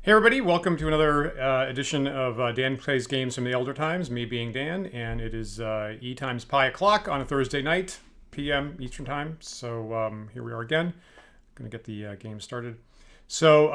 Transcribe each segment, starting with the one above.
Hey everybody, welcome to another edition of Dan Plays Games from the Elder Times, me being Dan, and it is E times pi o'clock on a Thursday night, PM Eastern Time, so here we are again. Going to get the game started. So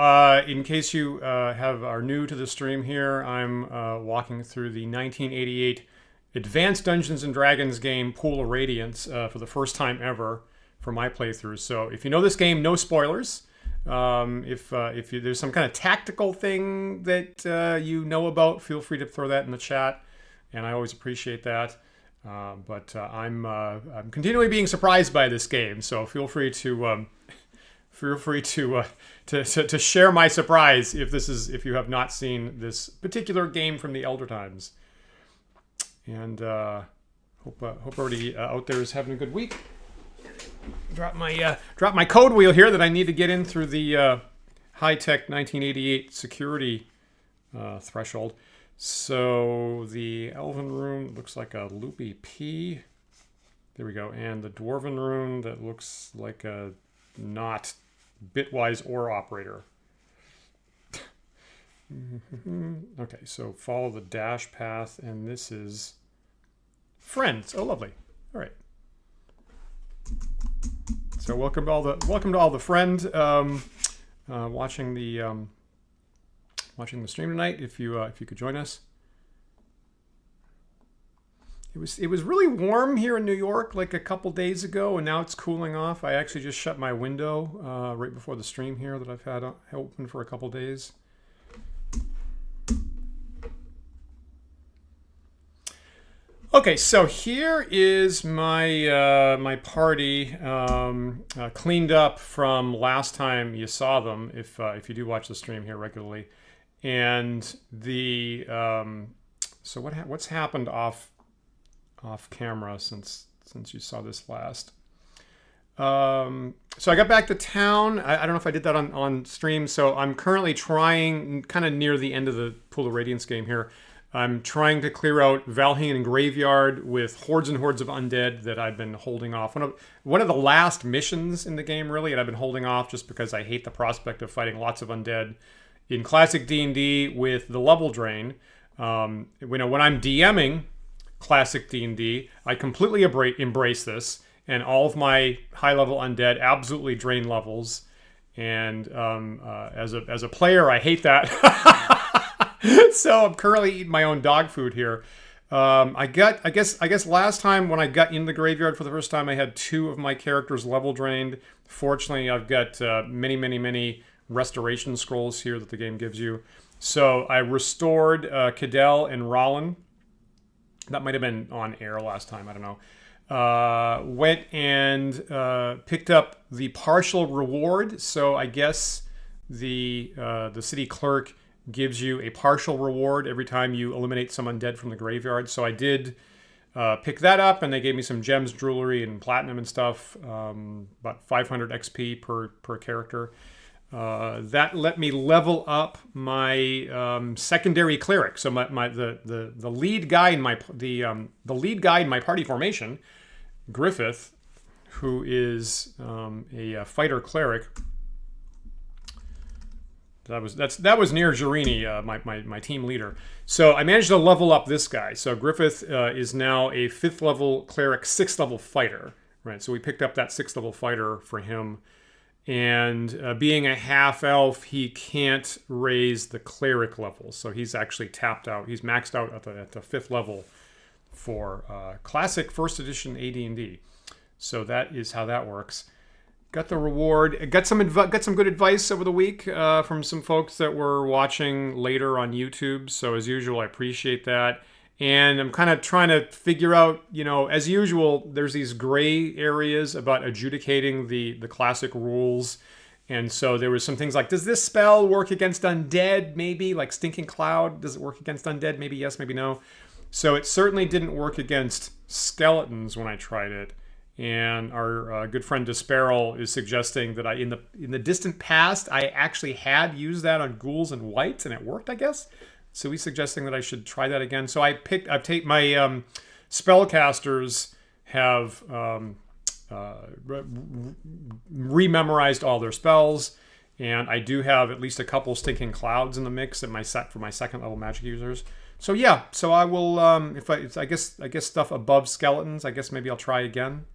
in case you are new to the stream here, I'm walking through the 1988 Advanced Dungeons & Dragons game Pool of Radiance for the first time ever for my playthrough. So if you know this game, no spoilers. If there's some kind of tactical thing that you know about, feel free to throw that in the chat, and I always appreciate that. But I'm continually being surprised by this game, so feel free to share my surprise if you have not seen this particular game from the Elder Times. And hope everybody out there is having a good week. Drop my code wheel here that I need to get in through the high-tech 1988 security threshold. So the Elven room looks like a loopy P. There we go. And the Dwarven room that looks like a not bitwise ore operator. Okay, so follow the dash path, and this is friends. Oh, lovely. All right. So welcome to all the friend watching the stream tonight. If you could join us. It was really warm here in New York like a couple days ago, and now it's cooling off. I actually just shut my window right before the stream here that I've had open for a couple days. Okay, so here is my my party cleaned up from last time you saw them, if you do watch the stream here regularly, and the so what's happened off camera since you saw this last. So I got back to town. I don't know if I did that on stream. So I'm currently trying, kind of near the end of the Pool of Radiance game here. I'm trying to clear out Valhingen Graveyard with hordes and hordes of undead that I've been holding off. One of the last missions in the game, really, and I've been holding off just because I hate the prospect of fighting lots of undead in classic D&D with the level drain. When I'm DMing classic D&D, I completely embrace this, and all of my high-level undead absolutely drain levels. And as a player, I hate that. So I'm currently eating my own dog food here. I guess last time when I got in the graveyard for the first time, I had 2 of my characters level drained. Fortunately, I've got many restoration scrolls here that the game gives you. So I restored Cadell and Rollin. That might have been on air last time. I don't know. Went and picked up the partial reward. So I guess the city clerk gives you a partial reward every time you eliminate some undead from the graveyard. So I did pick that up, and they gave me some gems, jewelry, and platinum and stuff. About 500 XP per character. That let me level up my secondary cleric. So the lead guy in my party formation, Griffith, who is a fighter cleric. That was near Jarini, my team leader. So I managed to level up this guy. So Griffith is now a 5th level cleric, 6th level fighter. Right. So we picked up that 6th level fighter for him. And being a half elf, he can't raise the cleric level. So he's actually tapped out. He's maxed out at the 5th level for classic 1st edition AD&D. So that is how that works. Got the reward. Got some good advice over the week from some folks that were watching later on YouTube. So as usual, I appreciate that. And I'm kind of trying to figure out, as usual, there's these gray areas about adjudicating the classic rules. And so there was some things like, does this spell work against undead? Maybe, like Stinking Cloud. Does it work against undead? Maybe yes, maybe no. So it certainly didn't work against skeletons when I tried it. And our good friend Disparel is suggesting that in the distant past, I actually had used that on ghouls and wights, and it worked, I guess. So he's suggesting that I should try that again. So I've taken my spellcasters have rememorized all their spells, And I do have at least a couple stinking clouds in the mix at my set for my second level magic users. So yeah, so I will I guess stuff above skeletons, I guess maybe I'll try again.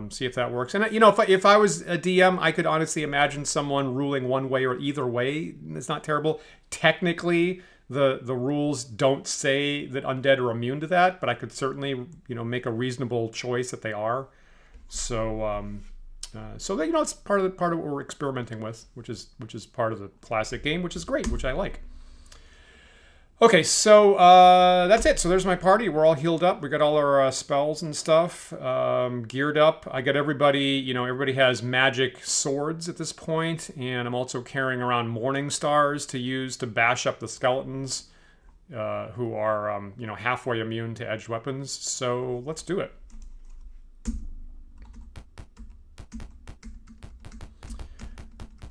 See if that works. And you know, if I was a DM, I could honestly imagine someone ruling one way or either way. It's not terrible. Technically, the rules don't say that undead are immune to that, but I could certainly, you know, make a reasonable choice that they are. So so that, you know, it's part of what we're experimenting with, which is part of the classic game, which is great, which I like. Okay, so that's it. So there's my party. We're all healed up. We got all our spells and stuff geared up. I got everybody, you know, everybody has magic swords at this point, and I'm also carrying around morning stars to use to bash up the skeletons who are, you know, halfway immune to edged weapons. So let's do it.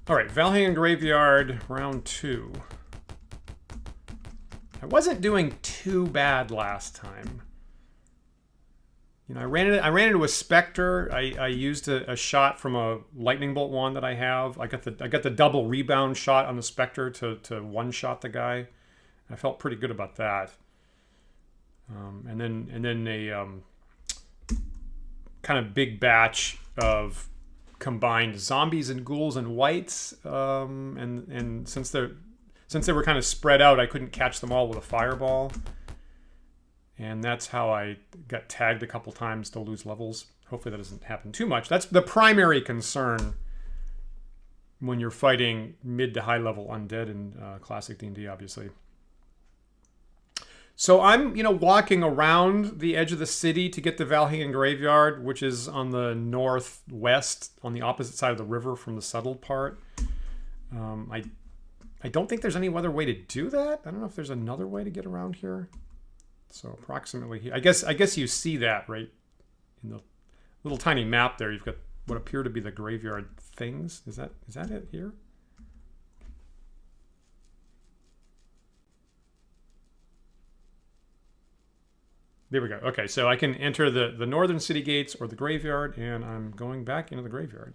All right, Valhingen Graveyard, round 2. I wasn't doing too bad last time. You know, I ran into a spectre. I used a shot from a lightning bolt wand that I have. I got the double rebound shot on the spectre to one shot the guy. I felt pretty good about that. And then a kind of big batch of combined zombies and ghouls and wights. And since they were kind of spread out, I couldn't catch them all with a fireball. And that's how I got tagged a couple times to lose levels. Hopefully that doesn't happen too much. That's the primary concern when you're fighting mid to high level undead in classic D&D, obviously. So I'm, you know, walking around the edge of the city to get to Valhingen Graveyard, which is on the northwest, on the opposite side of the river from the settled part. I don't think there's any other way to do that. I don't know if there's another way to get around here. So approximately here. I guess you see that, right? In the little tiny map there, you've got what appear to be the graveyard things. Is that it here? There we go. Okay, so I can enter the northern city gates or the graveyard, and I'm going back into the graveyard.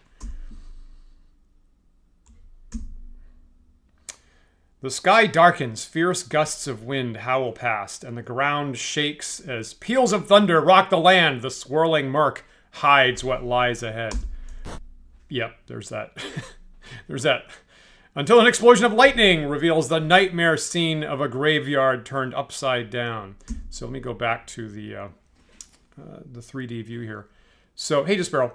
The sky darkens, fierce gusts of wind howl past, and the ground shakes as peals of thunder rock the land. The swirling murk hides what lies ahead. Yep, there's that. There's that. Until an explosion of lightning reveals the nightmare scene of a graveyard turned upside down. So let me go back to the 3D view here. So, hey, Despero.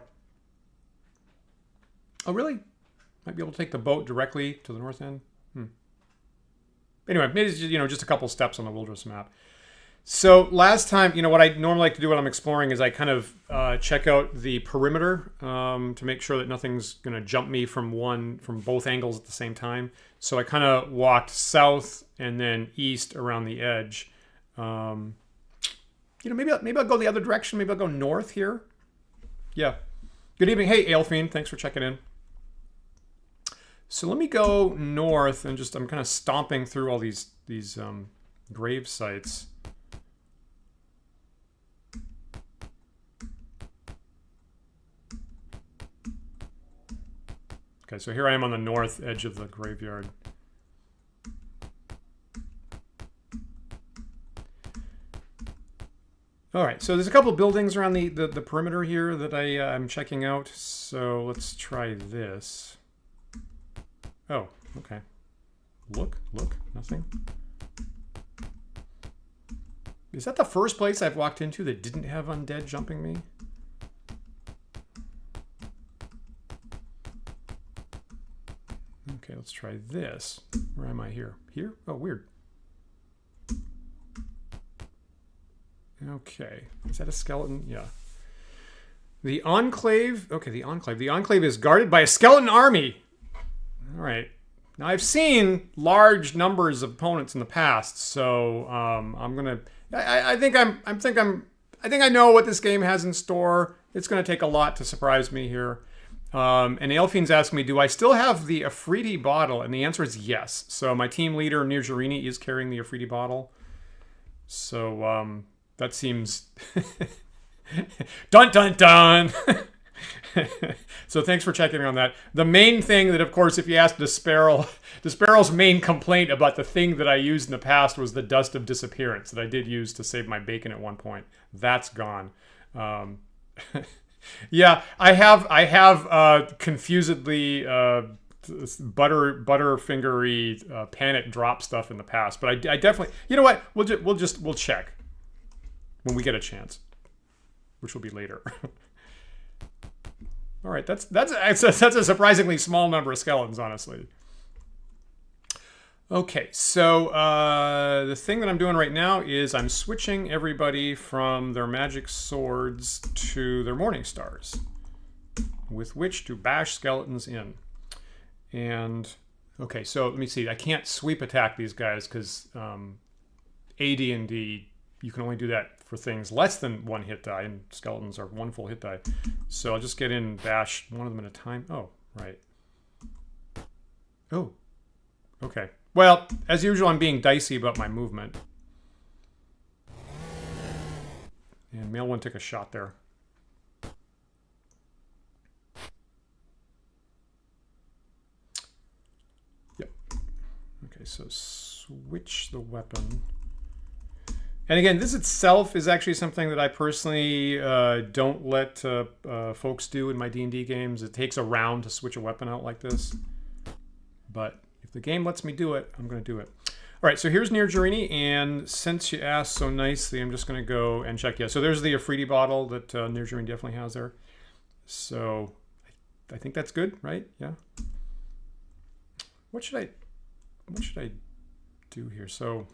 Oh, really? Might be able to take the boat directly to the north end? Anyway, maybe it's just, you know, just a couple steps on the wilderness map. So last time, you know, what I normally like to do when I'm exploring is I kind of check out the perimeter to make sure that nothing's going to jump me from both angles at the same time. So I kind of walked south and then east around the edge. You know, maybe I'll go the other direction. Maybe I'll go north here. Yeah. Good evening. Hey, Aelfiend. Thanks for checking in. So let me go north and I'm kind of stomping through all these grave sites. Okay, so here I am on the north edge of the graveyard. All right, so there's a couple buildings around the perimeter here that I'm checking out. So let's try this. Oh, okay. Look, nothing. Is that the first place I've walked into that didn't have undead jumping me? Okay, let's try this. Where am I here? Here? Oh, weird. Okay. Is that a skeleton? Yeah. The Enclave. Okay, the Enclave. The Enclave is guarded by a skeleton army. All right. Now I've seen large numbers of opponents in the past, so I'm gonna. I think I know what this game has in store. It's gonna take a lot to surprise me here. And Aelfiend's asking me, do I still have the Afridi bottle? And the answer is yes. So my team leader Nirjarini is carrying the Afridi bottle. So that seems dun dun dun. So thanks for checking on that. The main thing that, of course, if you ask Desparrow's main complaint about the thing that I used in the past was the dust of disappearance that I did use to save my bacon at one point. That's gone. Yeah, I have confusedly butterfingery panic drop stuff in the past, but I definitely, you know what? We'll check when we get a chance, which will be later. All right, that's a surprisingly small number of skeletons, honestly. Okay, so the thing that I'm doing right now is I'm switching everybody from their magic swords to their morning stars, with which to bash skeletons in. And okay, so let me see. I can't sweep attack these guys because AD&D, you can only do that for things less than one hit die, and skeletons are one full hit die. So I'll just get in and bash one of them at a time. Oh, right. Oh, okay. Well, as usual, I'm being dicey about my movement. And male one took a shot there. Yep. Okay, so switch the weapon. And again, this itself is actually something that I personally don't let folks do in my D&D games. It takes a round to switch a weapon out like this. But if the game lets me do it, I'm going to do it. All right, so here's Nirjarini, and since you asked so nicely, I'm just going to go and check. Yeah, so there's the Afridi bottle that Nirjarini definitely has there. So I think that's good, right? Yeah. What should I do here? So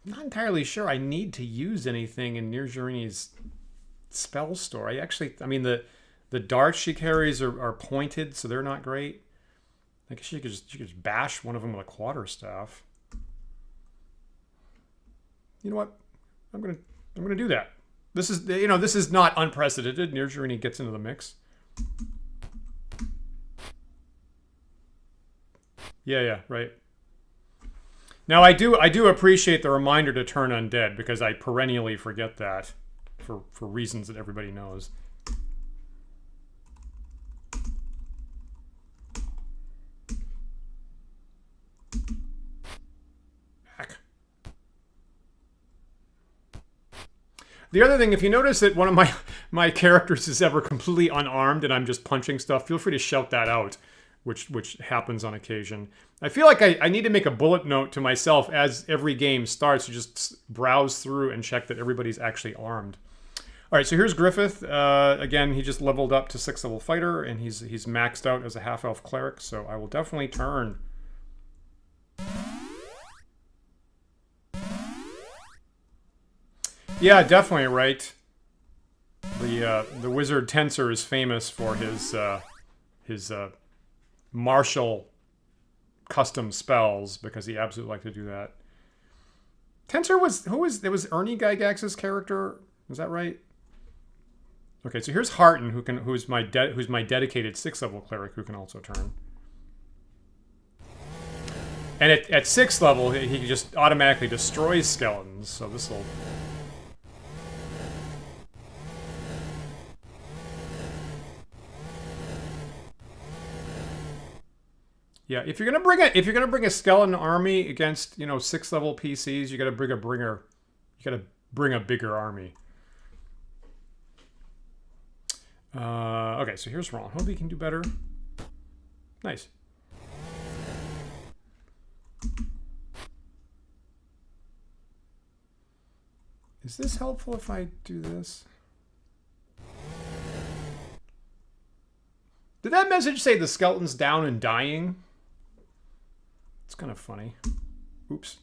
I'm not entirely sure I need to use anything in Nirjarini's spell store. I mean, the darts she carries are pointed, so they're not great. I guess she could just bash one of them with a quarterstaff. You know what? I'm gonna do that. This is not unprecedented. Nirjarini gets into the mix. Yeah, right. Now I do appreciate the reminder to turn undead, because I perennially forget that for reasons that everybody knows. Back. The other thing, if you notice that one of my characters is ever completely unarmed and I'm just punching stuff, feel free to shout that out, which happens on occasion. I feel like I need to make a bullet note to myself as every game starts to just browse through and check that everybody's actually armed. All right, so here's Griffith. Again, he just leveled up to 6th level fighter, and he's maxed out as a half-elf cleric, so I will definitely turn. Yeah, definitely, right. The wizard Tensor is famous for his martial custom spells, because he absolutely liked to do that. Tensor it was Ernie Gygax's character, is that right? Okay, so here's Harton, who's my dedicated 6th level cleric who can also turn. And at 6th level, he just automatically destroys skeletons, so this will. Yeah, if you're gonna bring a skeleton army against 6th level PCs, you gotta bring a bigger army. Okay, so here's Ron. Hope he can do better. Nice. Is this helpful if I do this? Did that message say the skeleton's down and dying? It's kind of funny. Oops.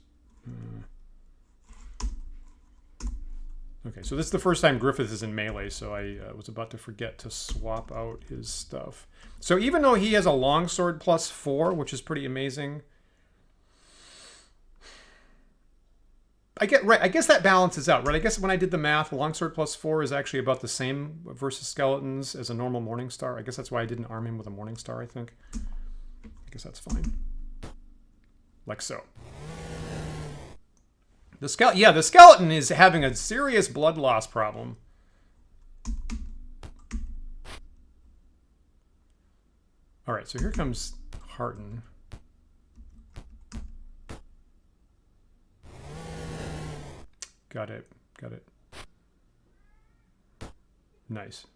Okay, so this is the first time Griffith is in melee, so I was about to forget to swap out his stuff. So even though he has a longsword +4, which is pretty amazing, I guess that balances out, right? I guess when I did the math, longsword +4 is actually about the same versus skeletons as a normal Morningstar. I guess that's why I didn't arm him with a Morningstar, I think. I guess that's fine. Like so. The skeleton is having a serious blood loss problem. All right, so here comes Hearten. Got it. Got it. Nice.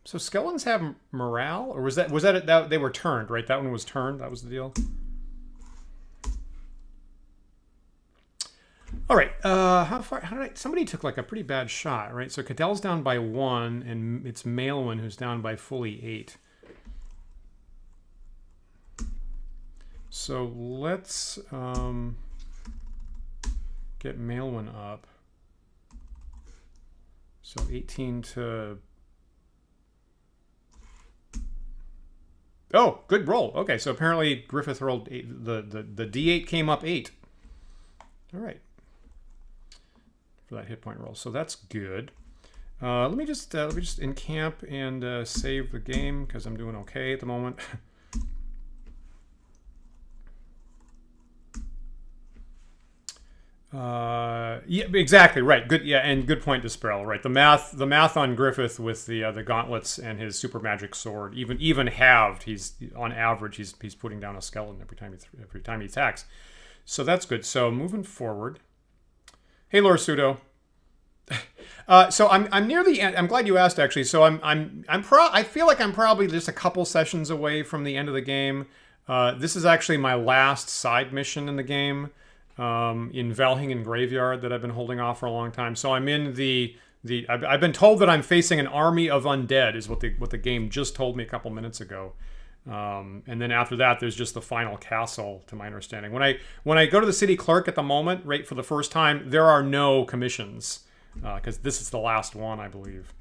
So skeletons have morale, or was that that they were turned, right? That one was turned. That was the deal. All right. How far? How did somebody took like a pretty bad shot, right? So Cadell's down by 1, and it's Maelwyn who's down by fully 8. So let's get Maelwyn up. So 18 to... Oh, good roll. Okay, so apparently Griffith rolled 8. The D8 came up 8. All right. For that hit point roll. So that's good. Let me just encamp and save the game because I'm doing okay at the moment. Yeah, exactly right. Good, yeah, and good point, Dispel. Right, the math on Griffith with the gauntlets and his super magic sword, even halved. He's on average, he's putting down a skeleton every time he attacks. So that's good. So moving forward. Hey, Lord Pseudo. So I'm near the end. I'm glad you asked, actually. So I feel like I'm probably just a couple sessions away from the end of the game. This is actually my last side mission in the game. In Valhingen Graveyard that I've been holding off for a long time. So I'm in I've been told that I'm facing an army of undead is what the game just told me a couple minutes ago. And then after that, there's just the final castle, to my understanding. When I go to the city clerk at the moment, right, for the first time, there are no commissions because this is the last one, I believe.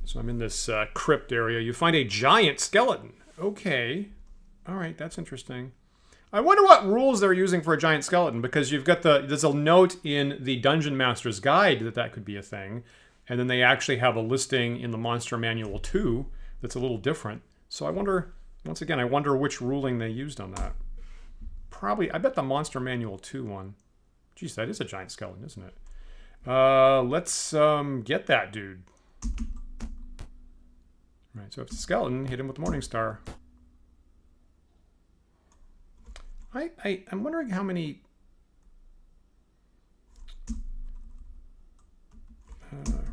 So I'm in this crypt area. You find a giant skeleton. Okay. All right, that's interesting. I wonder what rules they're using for a giant skeleton, because you've got there's a note in the Dungeon Master's Guide that could be a thing, and then they actually have a listing in the Monster Manual 2 that's a little different. So I wonder, once again, I wonder which ruling they used on that. Probably, I bet the Monster Manual 2 one. Geez, that is a giant skeleton, isn't it? Let's get that dude. All right, so if it's a skeleton, hit him with the Morning Star. I'm wondering how many...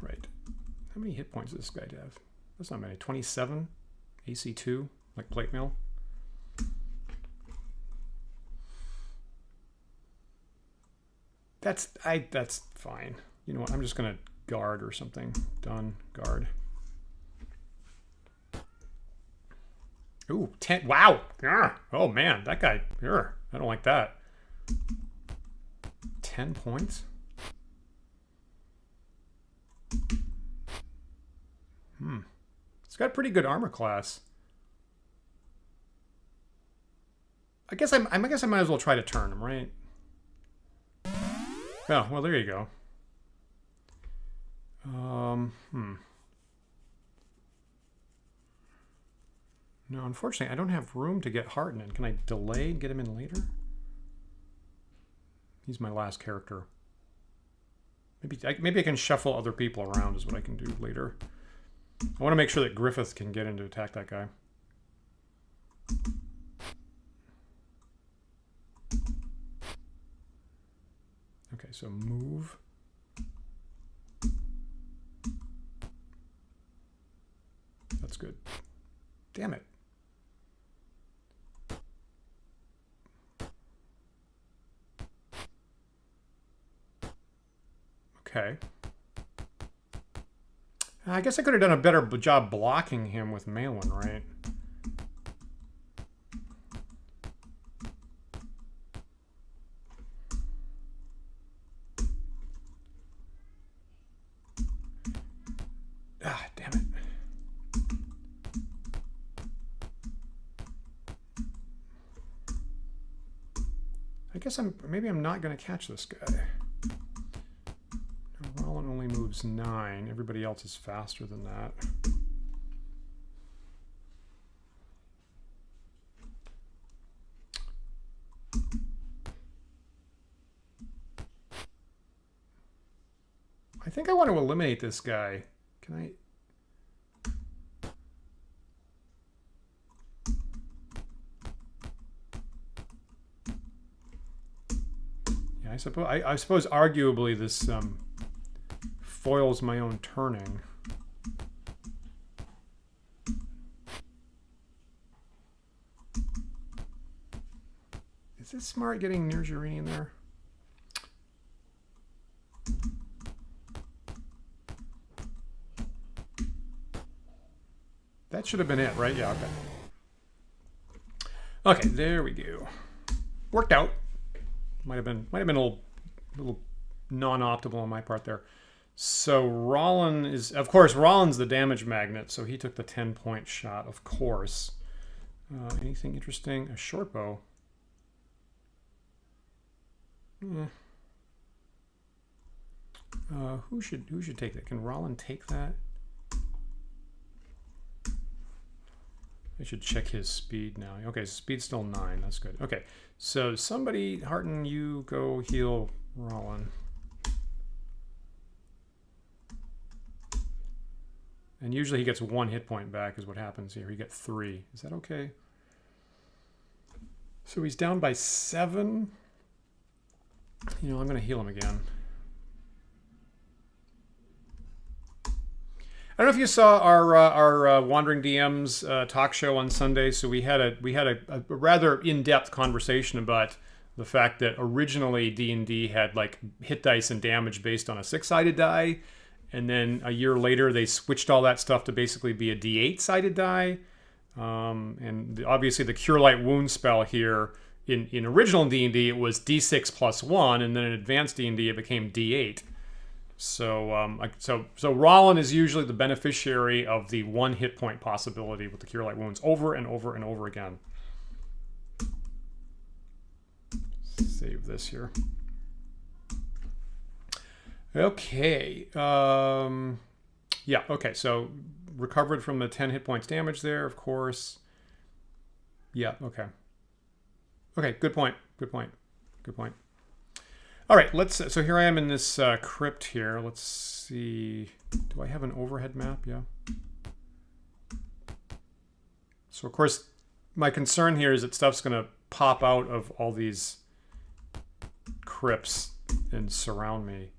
right. How many hit points does this guy have? That's not many. 27? AC2? Like plate mail? That's fine. You know what? I'm just going to guard or something. Done. Guard. Ooh, 10. Wow. Oh, man. That guy. I don't like that. 10 points? It's got pretty good armor class. I guess I might as well try to turn him, right? Oh, well, there you go. No, unfortunately, I don't have room to get Hearten in. Can I delay and get him in later? He's my last character. Maybe I can shuffle other people around is what I can do later. I want to make sure that Griffith can get in to attack that guy. Okay, so move. That's good. Damn it. Okay. I guess I could have done a better job blocking him with Maelwyn, right? Ah, damn it. I guess maybe I'm not going to catch this guy. Rollin only moves 9. Everybody else is faster than that. think I want to eliminate this guy. Can I? Yeah, I suppose arguably this foils my own turning. Is it smart getting near Jurini in there? That should have been it, right? Yeah, okay. Okay, there we go. Worked out. Might have been a little non-optimal on my part there. So Rollin is, of course, Rollin's the damage magnet, so he took the 10-point shot, of course. Anything interesting? A short bow. Who should take that? Can Rollin take that? I should check his speed now. Okay, speed's still 9. That's good. Okay, so somebody, Harton, you go heal Rollin. And usually he gets 1 hit point back is what happens here. You get 3. Is that okay? So he's down by 7. You know, I'm going to heal him again. I don't know if you saw our Wandering DM's talk show on Sunday. So we had a rather in-depth conversation about the fact that originally D&D had like hit dice and damage based on a 6-sided die, and then a year later they switched all that stuff to basically be a D8-sided die. And obviously the Cure Light Wound spell here in original D&D it was D6 plus 1, and then in advanced D&D it became D8. So, so Rollin is usually the beneficiary of the 1 hit point possibility with the Cure Light Wounds over and over and over again. Save this here. Okay. Yeah, okay, so recovered from the 10 hit points damage there, of course. Yeah, okay. Okay, good point. Good point. Good point. All right, so here I am in this crypt here. Let's see. Do I have an overhead map? Yeah. So, of course, my concern here is that stuff's going to pop out of all these crypts and surround me.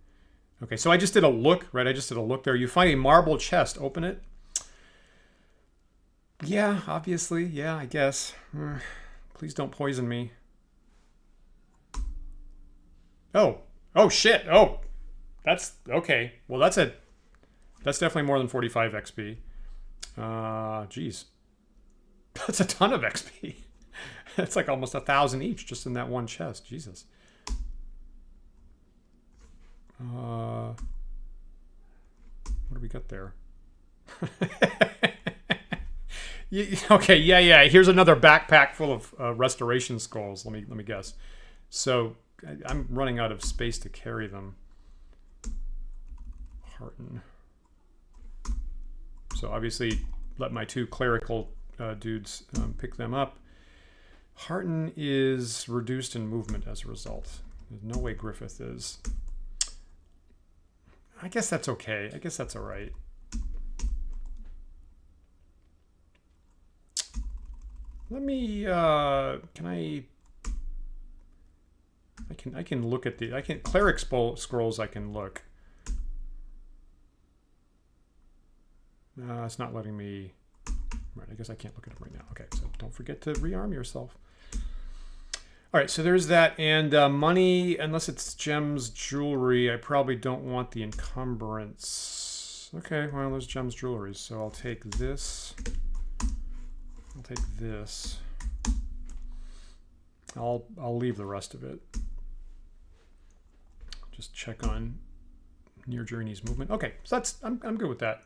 Okay, so I just did a look, right? I just did a look there. You find a marble chest. Open it. Yeah, obviously. Yeah, I guess. Please don't poison me. Oh shit. Oh, that's okay. Well, that's definitely more than 45 XP. Geez, that's a ton of XP. That's like almost 1,000 each just in that one chest. Jesus. What do we got there? Okay, yeah. Here's another backpack full of restoration skulls. Let me guess. So I'm running out of space to carry them. Harton. So obviously, let my 2 clerical dudes pick them up. Harton is reduced in movement as a result. There's no way Griffith is. I guess that's okay. I guess that's all right. Let me. Can I? I can look at the. Cleric scrolls. I can look. It's not letting me. Right. I guess I can't look at them right now. Okay. So don't forget to rearm yourself. All right. So there's that, and money. Unless it's gems, jewelry. I probably don't want the encumbrance. Okay. Well, there's gems, jewelry. So I'll take this. I'll take this. I'll leave the rest of it. Just check on near Journey's movement. Okay, so that's I'm good with that.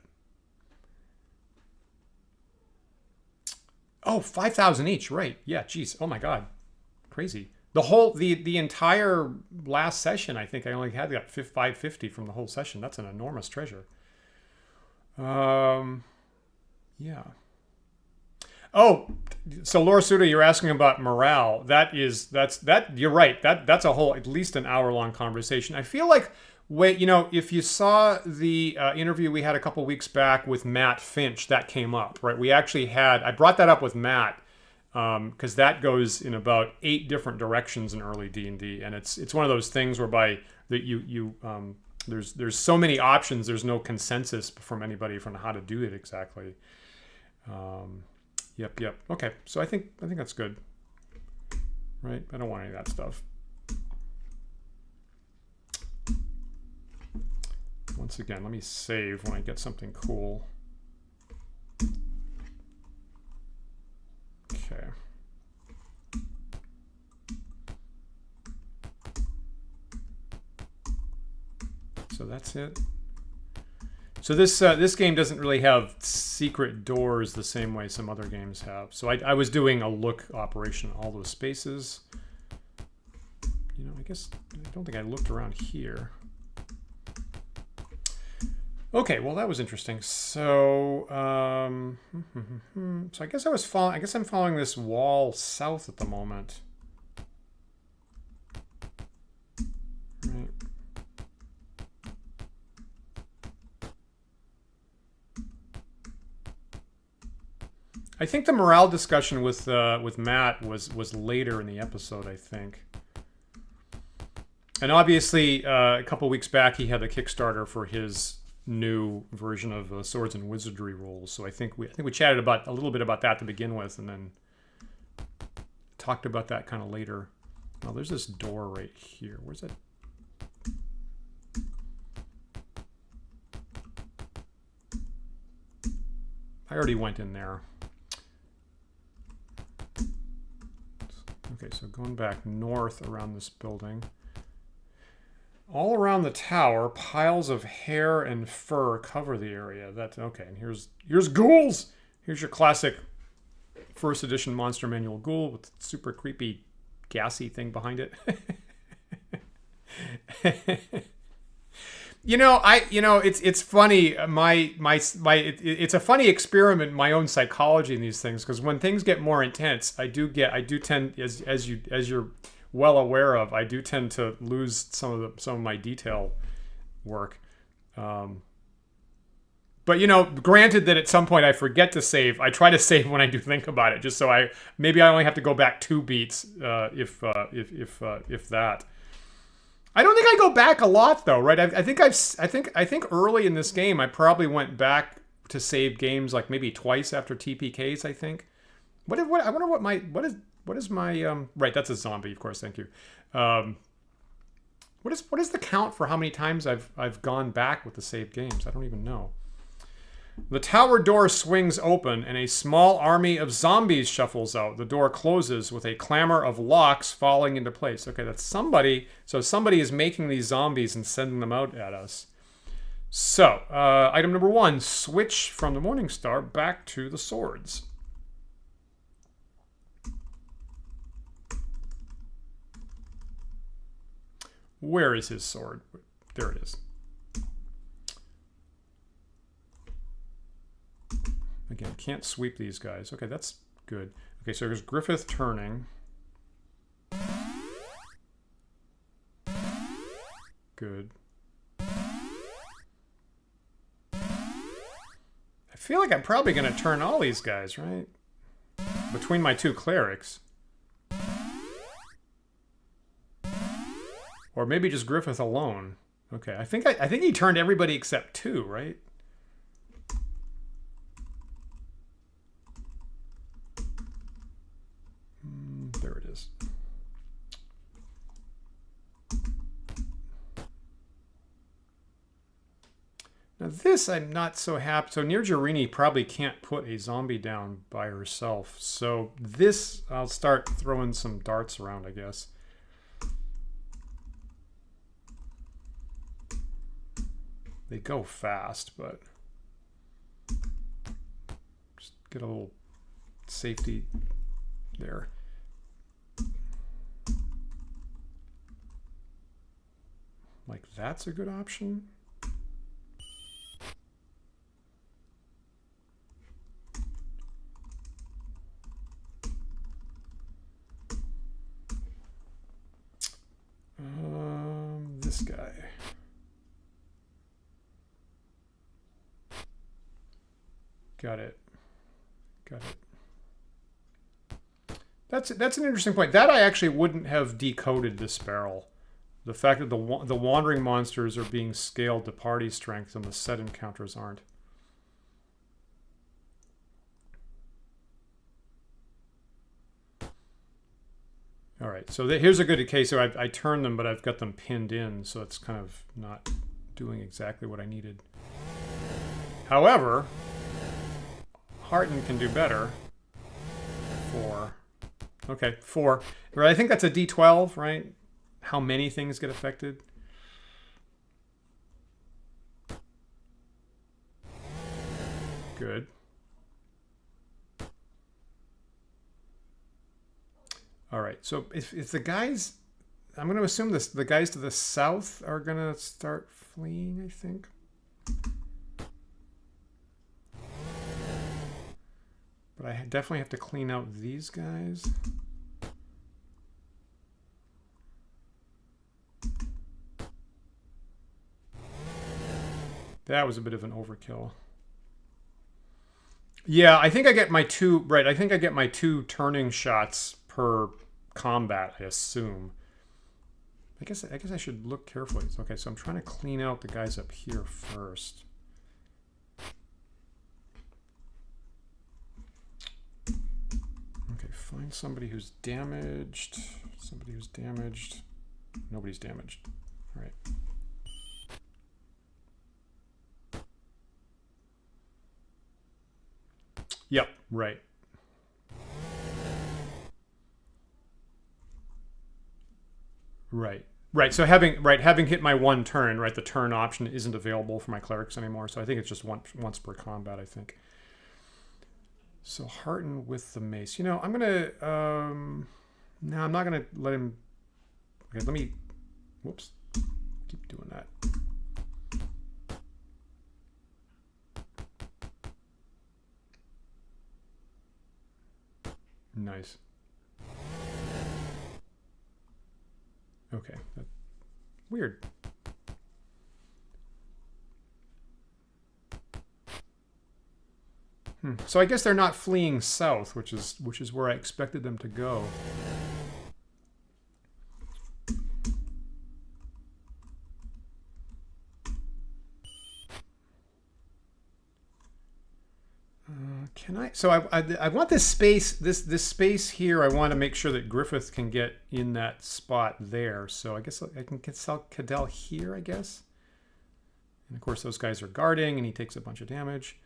Oh, 5,000 each, right? Yeah, geez. Oh my God, crazy. The entire last session, I think I only had got 550 from the whole session. That's an enormous treasure. Yeah. Oh, so Laura Suda, you're asking about morale. You're right. That's a whole, at least an hour-long conversation. I feel like Wait, you know, if you saw the interview we had a couple weeks back with Matt Finch, that came up, right? We actually had, I brought that up with Matt because that goes in about 8 different directions in early D&D, and it's one of those things whereby that there's so many options, there's no consensus from anybody from how to do it exactly. Yep. Okay, so I think that's good, right? I don't want any of that stuff. Once again, let me save when I get something cool. Okay. So that's it. So this game doesn't really have secret doors the same way some other games have. So I was doing a look operation on all those spaces. You know, I guess I don't think I looked around here. Okay, well that was interesting. So, so I guess I'm following this wall south at the moment. Right. I think the morale discussion with Matt was later in the episode, I think. And obviously, a couple weeks back, he had the Kickstarter for his new version of Swords and Wizardry rules. So I think we chatted about a little bit about that to begin with, and then talked about that kind of later. Oh, there's this door right here. Where's it? I already went in there. Okay, so going back north around this building. All around the tower, piles of hair and fur cover the area. That's okay. And here's ghouls. Here's your classic first edition Monster Manual ghoul with super creepy, gassy thing behind it. It's funny. It's a funny experiment in my own psychology in these things, because when things get more intense, I do tend, as you're well aware of, I do tend to lose some of my detail work. But granted that at some point I forget to save, I try to save when I do think about it, just so maybe I only have to go back 2 beats, if that. I don't think I go back a lot though, right? I think early in this game I probably went back to save games like maybe twice after TPKs. I think. I wonder what is my right? That's a zombie, of course. Thank you. What is the count for how many times I've gone back with the saved games? I don't even know. The tower door swings open and a small army of zombies shuffles out. The door closes with a clamor of locks falling into place. Okay, that's somebody. So somebody is making these zombies and sending them out at us. So, item number 1, switch from the Morning Star back to the swords. Where is his sword? There it is. Again, can't sweep these guys. Okay, that's good. Okay, so there's Griffith turning. Good. I feel like I'm probably going to turn all these guys, right? Between my 2 clerics. Or maybe just Griffith alone. Okay, I think he turned everybody except 2, right? There it is. Now this I'm not so happy. So Nirjarini probably can't put a zombie down by herself. So this I'll start throwing some darts around, I guess. They go fast, but just get a little safety there. Like that's a good option. This guy. Got it. Got it. That's an interesting point. That I actually wouldn't have decoded this barrel. The fact that the wandering monsters are being scaled to party strength and the set encounters aren't. All right, so here's a good case. So I turned them, but I've got them pinned in, so it's kind of not doing exactly what I needed. However, Hearten can do better. 4. Okay, 4. Right, I think that's a D12, right? How many things get affected? Good. All right, so if the guys, I'm going to assume the guys to the south are going to start fleeing, I think. But I definitely have to clean out these guys. That was a bit of an overkill. Yeah, I think I get my 2, right, I think I get my 2 turning shots per combat, I assume. I guess I should look carefully. Okay, so I'm trying to clean out the guys up here first. Okay, find somebody who's damaged. Somebody who's damaged. Nobody's damaged. All right. Yep, right. Right. So having hit my 1 turn, right, the turn option isn't available for my clerics anymore. So I think it's just once per combat, I think. So Hearten with the mace. You know, I'm gonna no, I'm not gonna let him. Okay, let me. Whoops. Keep doing that. Nice. Okay. Weird. So I guess they're not fleeing south, which is where I expected them to go. Can I? So I want this space. This space here. I want to make sure that Griffith can get in that spot there. So I guess I can sell Cadell here. I guess. And of course, those guys are guarding, and he takes a bunch of damage.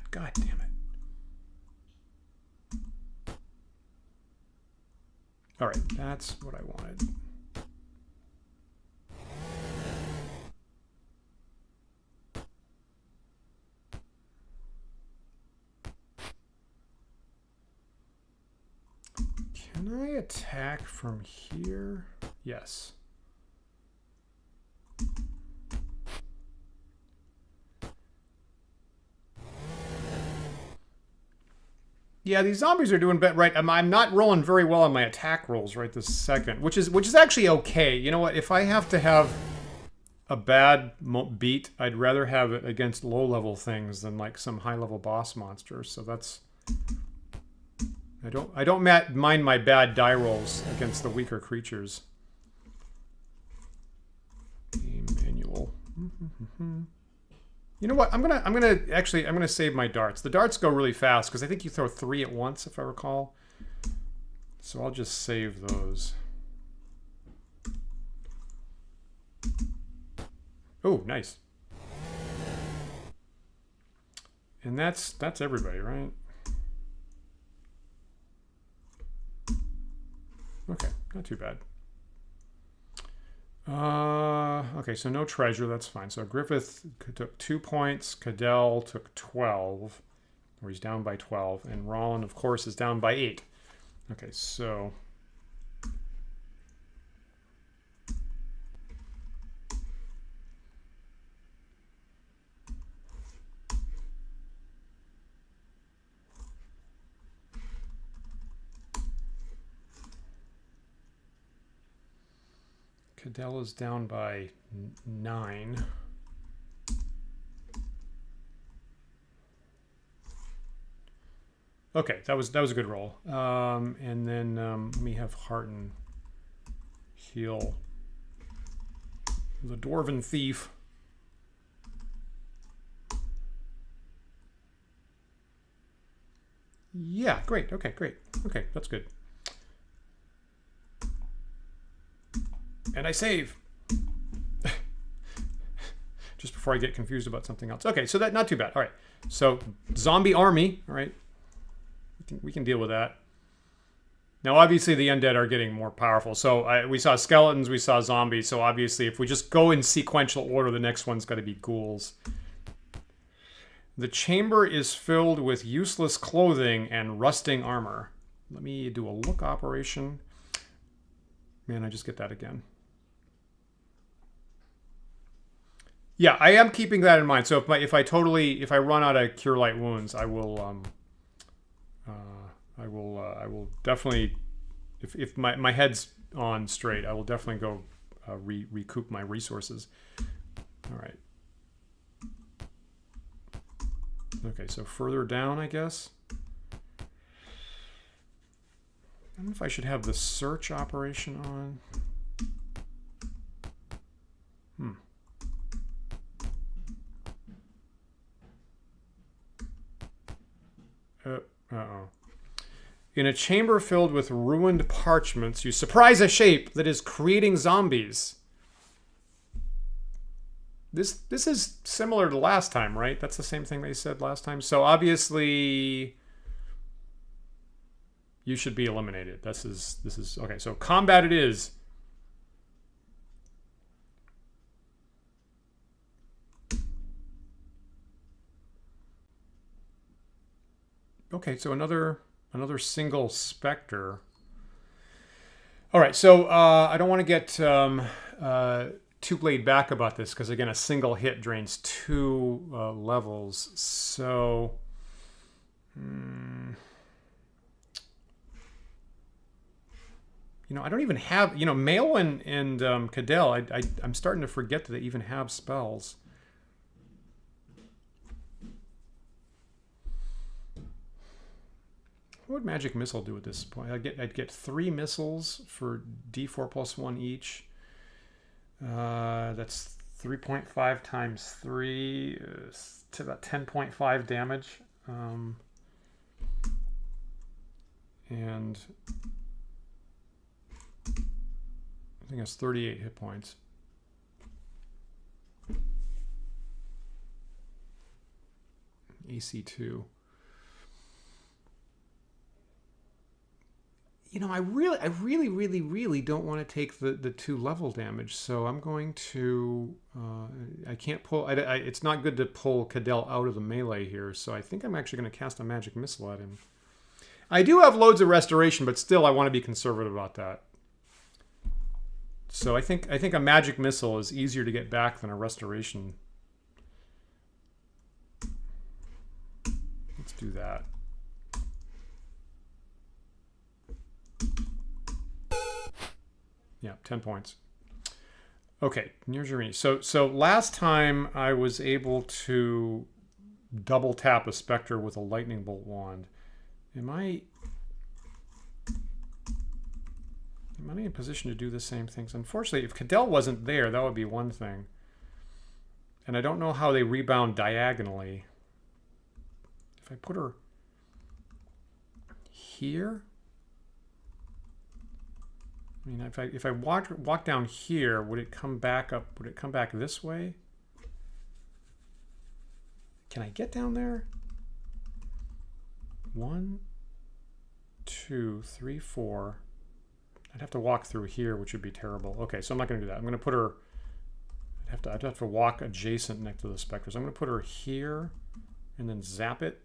God damn it. All right, that's what I wanted. Can I attack from here? Yes. Yeah, these zombies are doing better. Right, I'm not rolling very well on my attack rolls right this second, which is actually okay. You know what? If I have to have a bad beat, I'd rather have it against low-level things than like some high-level boss monsters. So that's I don't mind my bad die rolls against the weaker creatures. Game manual. You know what? I'm gonna save my darts. The darts go really fast because I think you throw 3 at once, if I recall. So I'll just save those. Oh, nice. And that's everybody, right? Okay, not too bad. Okay, so no treasure, that's fine. So Griffith took 2 points, Cadell took 12, or he's down by 12, and Rollin, of course, is down by 8. Okay, so... Cadell is down by 9. Okay, that was a good roll. And then let me have Hearten heal the Dwarven Thief. Yeah, great. Okay, great. Okay, that's good. And I save. Just before I get confused about something else. Okay, so that not too bad. All right. So zombie army. All right. We can deal with that. Now, obviously, the undead are getting more powerful. So we saw skeletons, we saw zombies. So obviously, if we just go in sequential order, the next one's got to be ghouls. The chamber is filled with useless clothing and rusting armor. Let me do a look operation. Man, I just get that again. Yeah, I am keeping that in mind. So if I run out of cure light wounds, I will definitely, if my head's on straight, I will definitely go recoup my resources. All right. Okay, so further down, I guess. I don't know if I should have the search operation on. Uh-oh. In a chamber filled with ruined parchments, you surprise a shape that is creating zombies. This is similar to last time, right? That's the same thing they said last time. So obviously, you should be eliminated. This is okay. So combat it is. Okay, so another single spectre. All right, so I don't want to get too laid back about this because again, a single hit drains 2 levels. So, I don't even have Mail and Cadell. I'm starting to forget that they even have spells. What would Magic Missile do at this point? I'd get 3 missiles for D4 plus 1 each. That's 3.5 times 3 to about 10.5 damage. And I think that's 38 hit points. AC2. I really don't want to take the 2 level damage, so I'm going to. I can't pull. It's not good to pull Cadell out of the melee here, so I think I'm actually going to cast a Magic Missile at him. I do have loads of restoration, but still, I want to be conservative about that. So I think a Magic Missile is easier to get back than a restoration. Let's do that. Yeah, 10 points. Okay, near Jeremy. So last time I was able to double tap a specter with a lightning bolt wand. Am I in a position to do the same things? Unfortunately, if Cadell wasn't there, that would be one thing. And I don't know how they rebound diagonally. If I put her here. I mean, if I walk down here, would it come back up? Would it come back this way? Can I get down there? 1, 2, 3, 4. I'd have to walk through here, which would be terrible. Okay, so I'm not going to do that. I'm going to put her. I'd have to walk adjacent next to the spectre. So I'm going to put her here, and then zap it.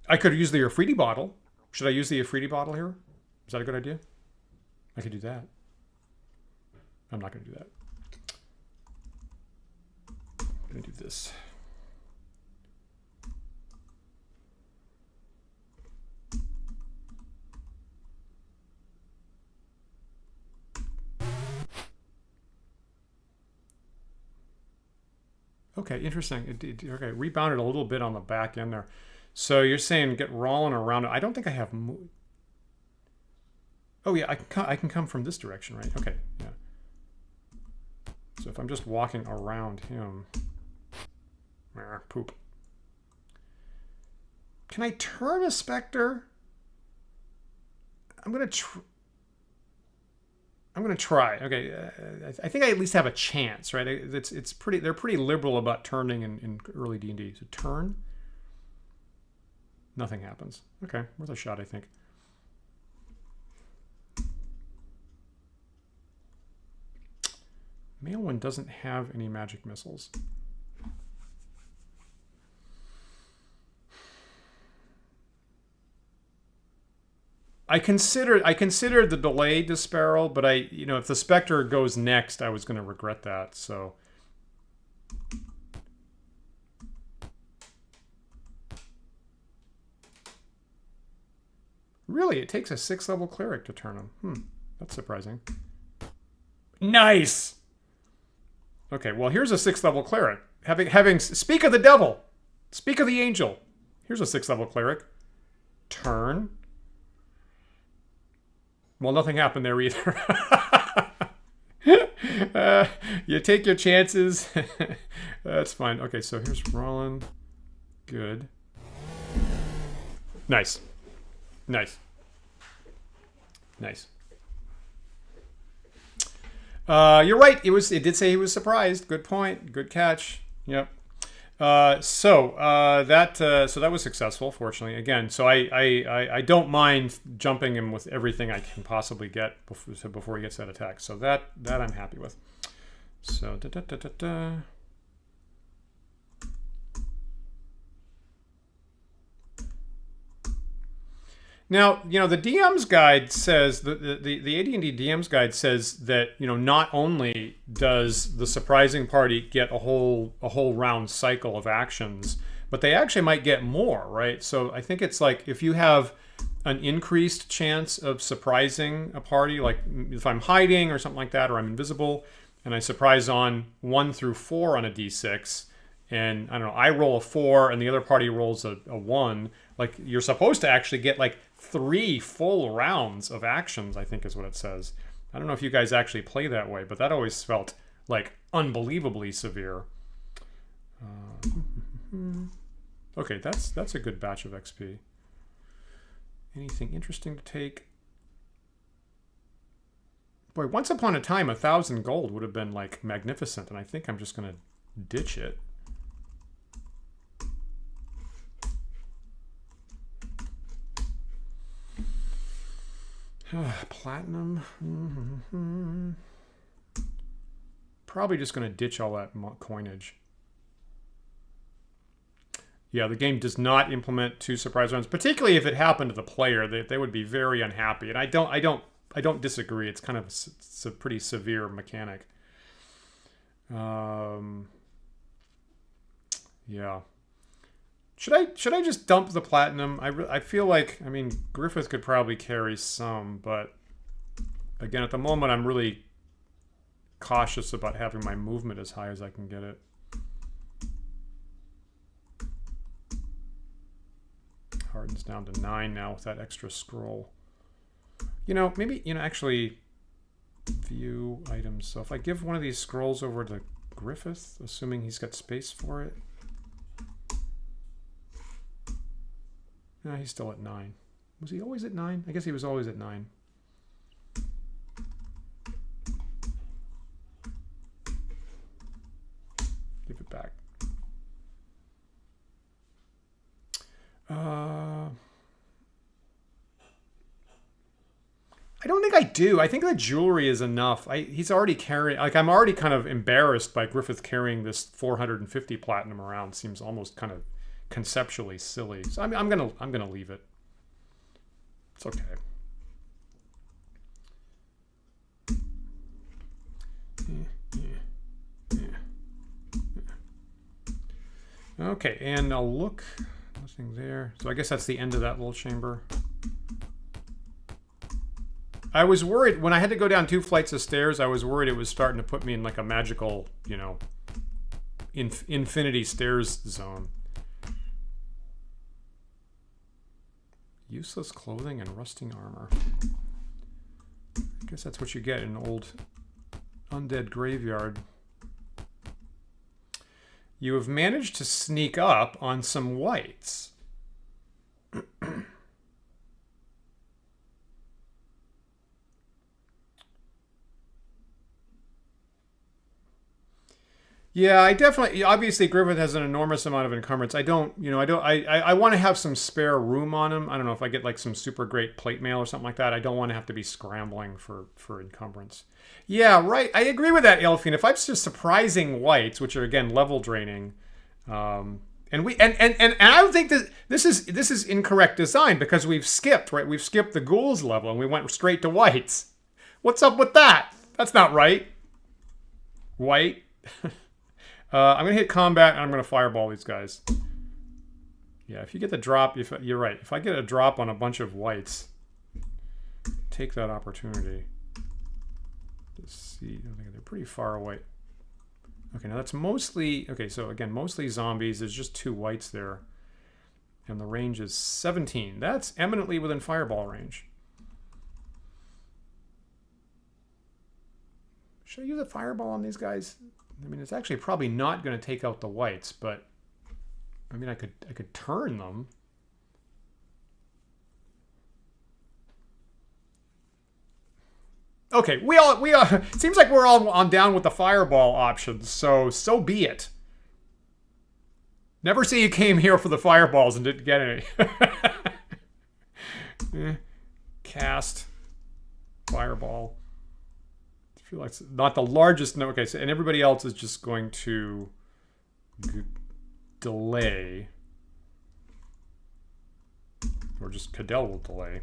I could use the Afridi bottle. Should I use the Afridi bottle here? Is that a good idea? I could do that. I'm not going to do that. I'm going to do this. Okay, interesting. Okay, rebounded a little bit on the back end there. So you're saying get rolling around. I don't think I have... Oh, yeah, I can come from this direction, right? Okay, yeah. So if I'm just walking around him... Poop. Can I turn a spectre? I'm going to try. Okay, I think I at least have a chance, right? It's pretty. They're pretty liberal about turning in early D&D. So turn. Nothing happens. Okay, worth a shot, I think. Male one doesn't have any magic missiles. I considered the delayed disparel, but if the specter goes next, I was going to regret that. So really, it takes a 6th level cleric to turn him. That's surprising. Nice. Okay, well here's a 6th level cleric. Having speak of the devil, speak of the angel. Here's a 6th level cleric. Turn. Well, nothing happened there either. You take your chances. That's fine. Okay, so here's Roland. Good. Nice. Nice. Nice. You're right. It did say he was surprised. Good point. Good catch. Yep. So that was successful, fortunately. Again, so I don't mind jumping him with everything I can possibly get before he gets that attack. So that I'm happy with. So Now, the DM's guide says the AD&D DM's guide says that not only does the surprising party get a whole round cycle of actions, but they actually might get more, right? So I think it's like if you have an increased chance of surprising a party, like if I'm hiding or something like that, or I'm invisible, and I surprise on 1 through 4 on a d6, and I don't know, I roll a 4 and the other party rolls a 1, like you're supposed to actually get like 3 full rounds of actions, I think is what it says. I don't know if you guys actually play that way, but that always felt like unbelievably severe. Okay, that's a good batch of XP. Anything interesting to take? Boy, once upon a time, 1,000 gold would have been like magnificent, and I think I'm just gonna ditch it. Platinum. Probably just going to ditch all that coinage. Yeah, the game does not implement 2 surprise rounds, particularly if it happened to the player. They would be very unhappy, and I don't disagree. It's kind of it's a pretty severe mechanic. Yeah. Should I just dump the platinum? I feel like, I mean, Griffith could probably carry some, but again, at the moment, I'm really cautious about having my movement as high as I can get it. Hardens down to 9 now with that extra scroll. Maybe, actually view items. So if I give one of these scrolls over to Griffith, assuming he's got space for it. No, he's still at 9. Was he always at 9? I guess he was always at 9. Give it back. I don't think I do. I think the jewelry is enough. He's already carrying... Like, I'm already kind of embarrassed by Griffith carrying this 450 platinum around. Seems almost kind of conceptually silly. So I'm gonna leave it. It's okay. Okay, and I'll look. Nothing there. So I guess that's the end of that little chamber. I was worried when I had to go down 2 flights of stairs. I was worried it was starting to put me in like a magical, you know, infinity stairs zone. Useless clothing and rusting armor. I guess that's what you get in an old undead graveyard. You have managed to sneak up on some wights. Yeah, I definitely, obviously Griffith has an enormous amount of encumbrance. I want to have some spare room on him. I don't know if I get like some super great plate mail or something like that. I don't want to have to be scrambling for encumbrance. Yeah, right. I agree with that, Elfine. If I'm just surprising wights, which are again level draining, and I don't think that this is incorrect design because we've skipped, right? We've skipped the ghouls level and we went straight to wights. What's up with that? That's not right. Wight. I'm going to hit combat and I'm going to fireball these guys. Yeah, if you get the drop, you're right. If I get a drop on a bunch of wights, take that opportunity. Let's see. They're pretty far away. Okay, now that's mostly... Okay, so again, mostly zombies. There's just 2 wights there. And the range is 17. That's eminently within fireball range. Should I use a fireball on these guys? I mean, it's actually probably not going to take out the wights, but I mean, I could turn them. Okay, we all it seems like we're all on down with the fireball options, so be it. Never say you came here for the fireballs and didn't get any. Cast fireball. I feel like it's not the largest. No, okay, so and everybody else is just going to delay, or just Cadell will delay.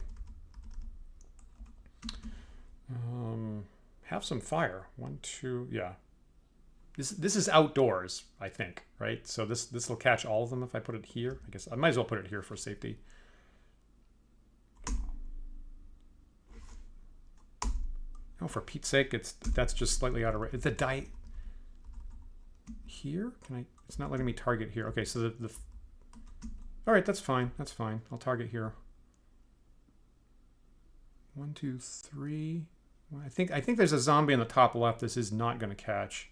Have some fire. 1, 2, yeah. This is outdoors, I think, right? So this will catch all of them if I put it here. I guess I might as well put it here for safety. Oh, for Pete's sake, that's just slightly out of range. It's a die here. Can I? It's not letting me target here. Okay, so the. All right, that's fine. That's fine. I'll target here. 1, 2, 3. Well, I think there's a zombie in the top left. This is not going to catch.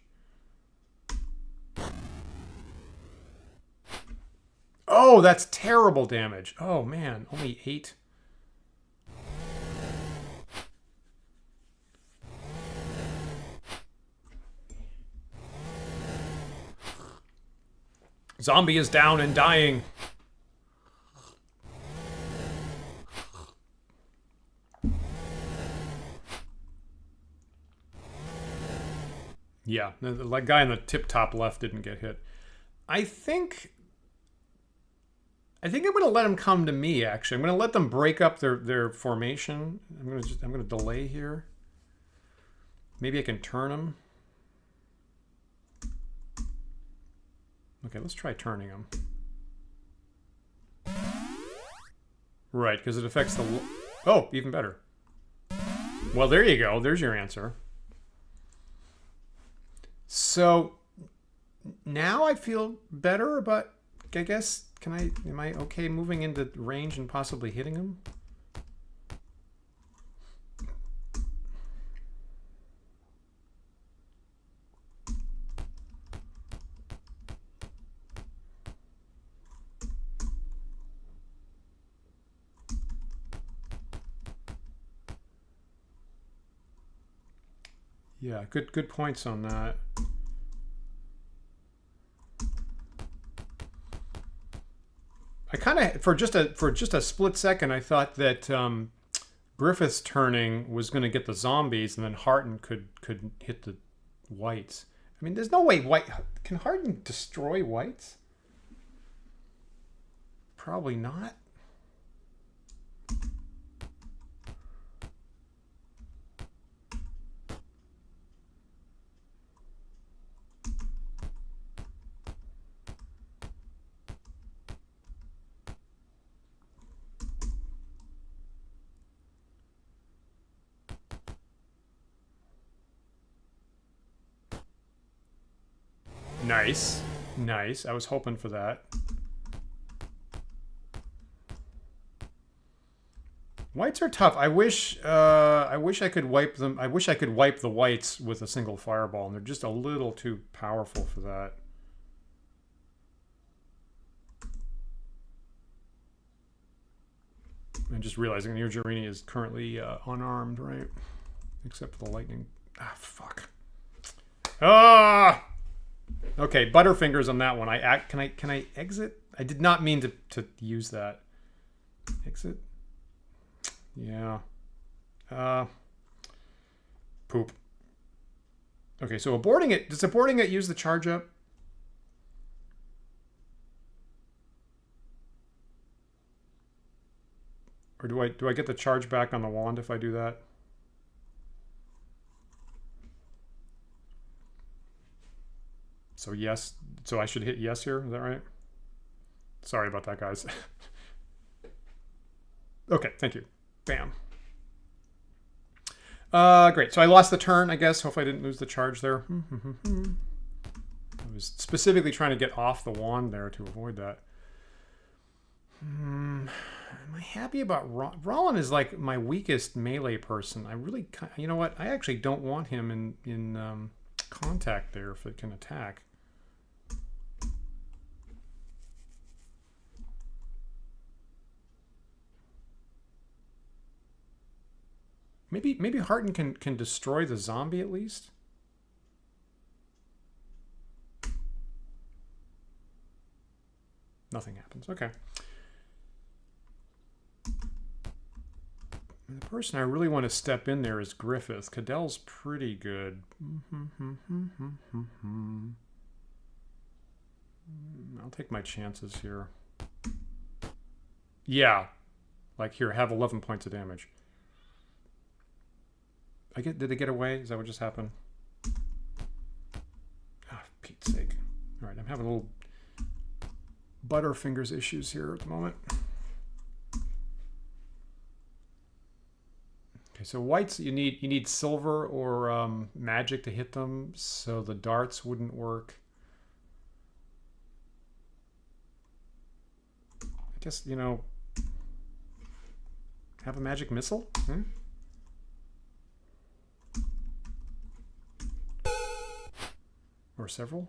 Oh, that's terrible damage. Oh man, only 8. Zombie is down and dying. Yeah, the guy in the tip top left didn't get hit. I think I'm going to let them come to me, actually. I'm going to let them break up their formation. I'm going to delay here. Maybe I can turn them. Okay, let's try turning them. Right, because it affects the... Oh, even better. Well, there you go. There's your answer. So, now I feel better, but I guess... Am I okay moving into range and possibly hitting him? Yeah, good points on that. I kind of, for just a split second, I thought that Griffith's turning was going to get the zombies, and then Harton could hit the wights. I mean, there's no way can Harton destroy wights? Probably not. Nice. Nice. I was hoping for that. Wights are tough. I wish I could wipe them. I wish I could wipe the wights with a single fireball, and they're just a little too powerful for that. And just realizing the Urgerini is currently unarmed, right? Except for the lightning. Ah, fuck. Ah! Okay, Butterfingers on that one. Can I exit? I did not mean to use that. Exit? Yeah. Poop. Okay, so aborting it. Does aborting it use the charge up? Or do I get the charge back on the wand if I do that? So yes. So I should hit yes here. Is that right? Sorry about that, guys. Okay, thank you. Bam. Great. So I lost the turn, I guess. Hopefully I didn't lose the charge there. I was specifically trying to get off the wand there to avoid that. Am I happy about Rollin? Is like my weakest melee person. I really, you know what? I actually don't want him in contact there if it can attack. Maybe Hearten can destroy the zombie at least. Nothing happens. Okay. And the person I really want to step in there is Griffith. Cadell's pretty good. I'll take my chances here. Yeah. Like here, have 11 points of damage. Did they get away? Is that what just happened? Oh, for Pete's sake. All right, I'm having a little Butterfingers issues here at the moment. Okay, so wights, you need silver or magic to hit them, so the darts wouldn't work. I guess, you know, have a magic missile? Or several?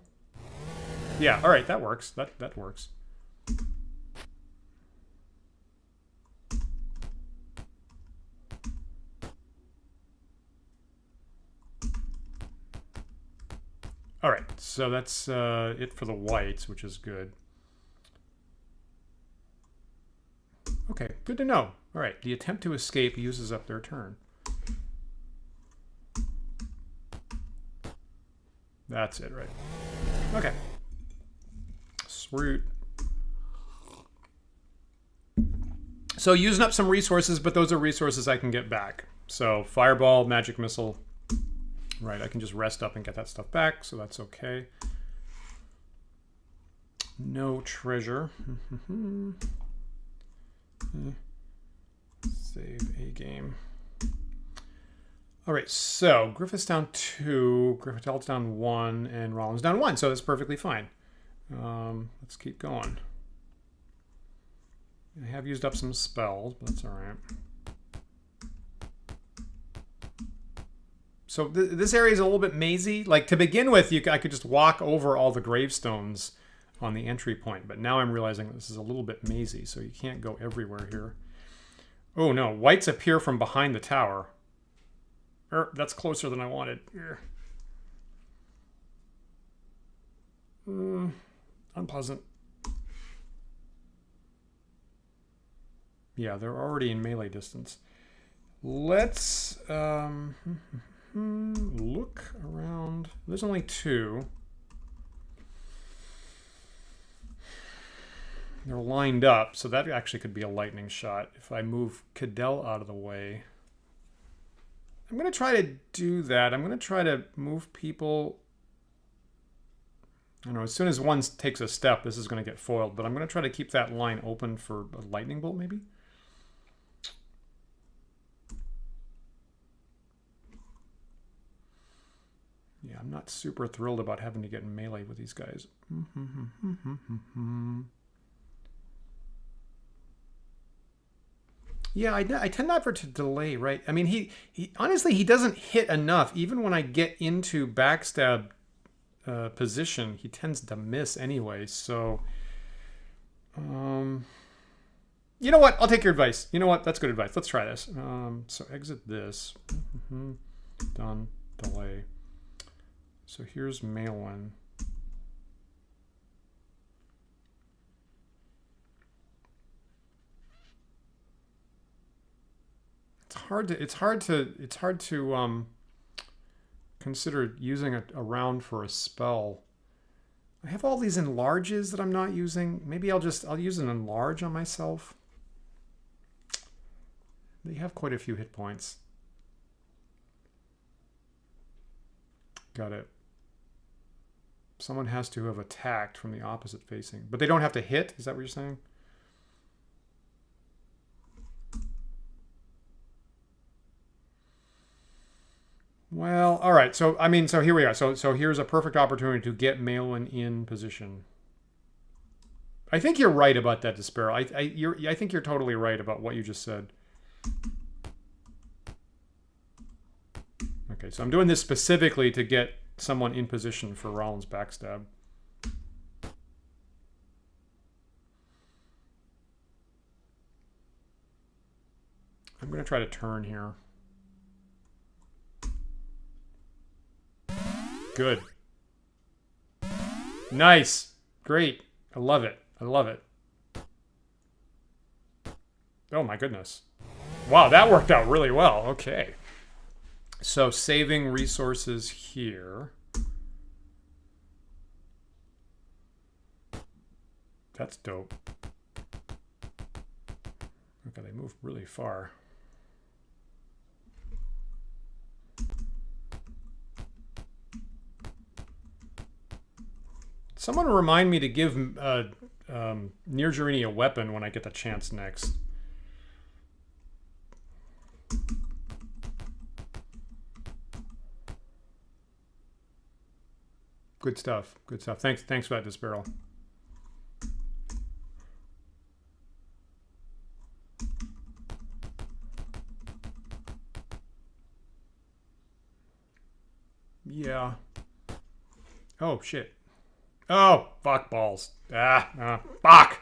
Yeah, all right, that works. That works. All right, so that's it for the wights, which is good. Okay, good to know. All right, the attempt to escape uses up their turn. That's it, right? Okay. Sweet. So using up some resources, but those are resources I can get back. So fireball, magic missile. Right, I can just rest up and get that stuff back, so that's okay. No treasure. Save a game. All right, so Griffith's down 2, Griffith's down 1, and Rollin's down 1, so that's perfectly fine. Let's keep going. I have used up some spells, but that's all right. So this area is a little bit mazy. Like, to begin with, I could just walk over all the gravestones on the entry point, but now I'm realizing this is a little bit mazy, so you can't go everywhere here. Oh no, wights appear from behind the tower. That's closer than I wanted. Unpleasant. Yeah, they're already in melee distance. Let's look around. There's only 2. They're lined up, so that actually could be a lightning shot if I move Cadell out of the way. I'm going to try to do that. I'm going to try to move people. I don't know, as soon as one takes a step, this is going to get foiled, but I'm going to try to keep that line open for a lightning bolt, maybe? Yeah, I'm not super thrilled about having to get in melee with these guys. Yeah, I tend not to delay, right? I mean, he honestly, he doesn't hit enough. Even when I get into backstab position, he tends to miss anyway. So, you know what? I'll take your advice. You know what? That's good advice. Let's try this. So exit this. Done. Delay. So here's Malin. It's hard to consider using a round for a spell. I have all these enlarges that I'm not using. Maybe I'll use an enlarge on myself. They have quite a few hit points. Got it. Someone has to have attacked from the opposite facing. But they don't have to hit? Is that what you're saying? Well, all right. So, I mean, so here we are. So here's a perfect opportunity to get Malin in position. I think you're right about that, Despero. I think you're totally right about what you just said. Okay, so I'm doing this specifically to get someone in position for Rollins' backstab. I'm going to try to turn here. Good. Nice. Great. I love it. I love it. Oh my goodness. Wow, that worked out really well. Okay. So saving resources here. That's dope. Okay, they moved really far. Someone remind me to give Near Journey a weapon when I get the chance next. Good stuff. Good stuff. Thanks for that, Despero. Yeah. Oh, shit. Oh, fuck balls. Fuck.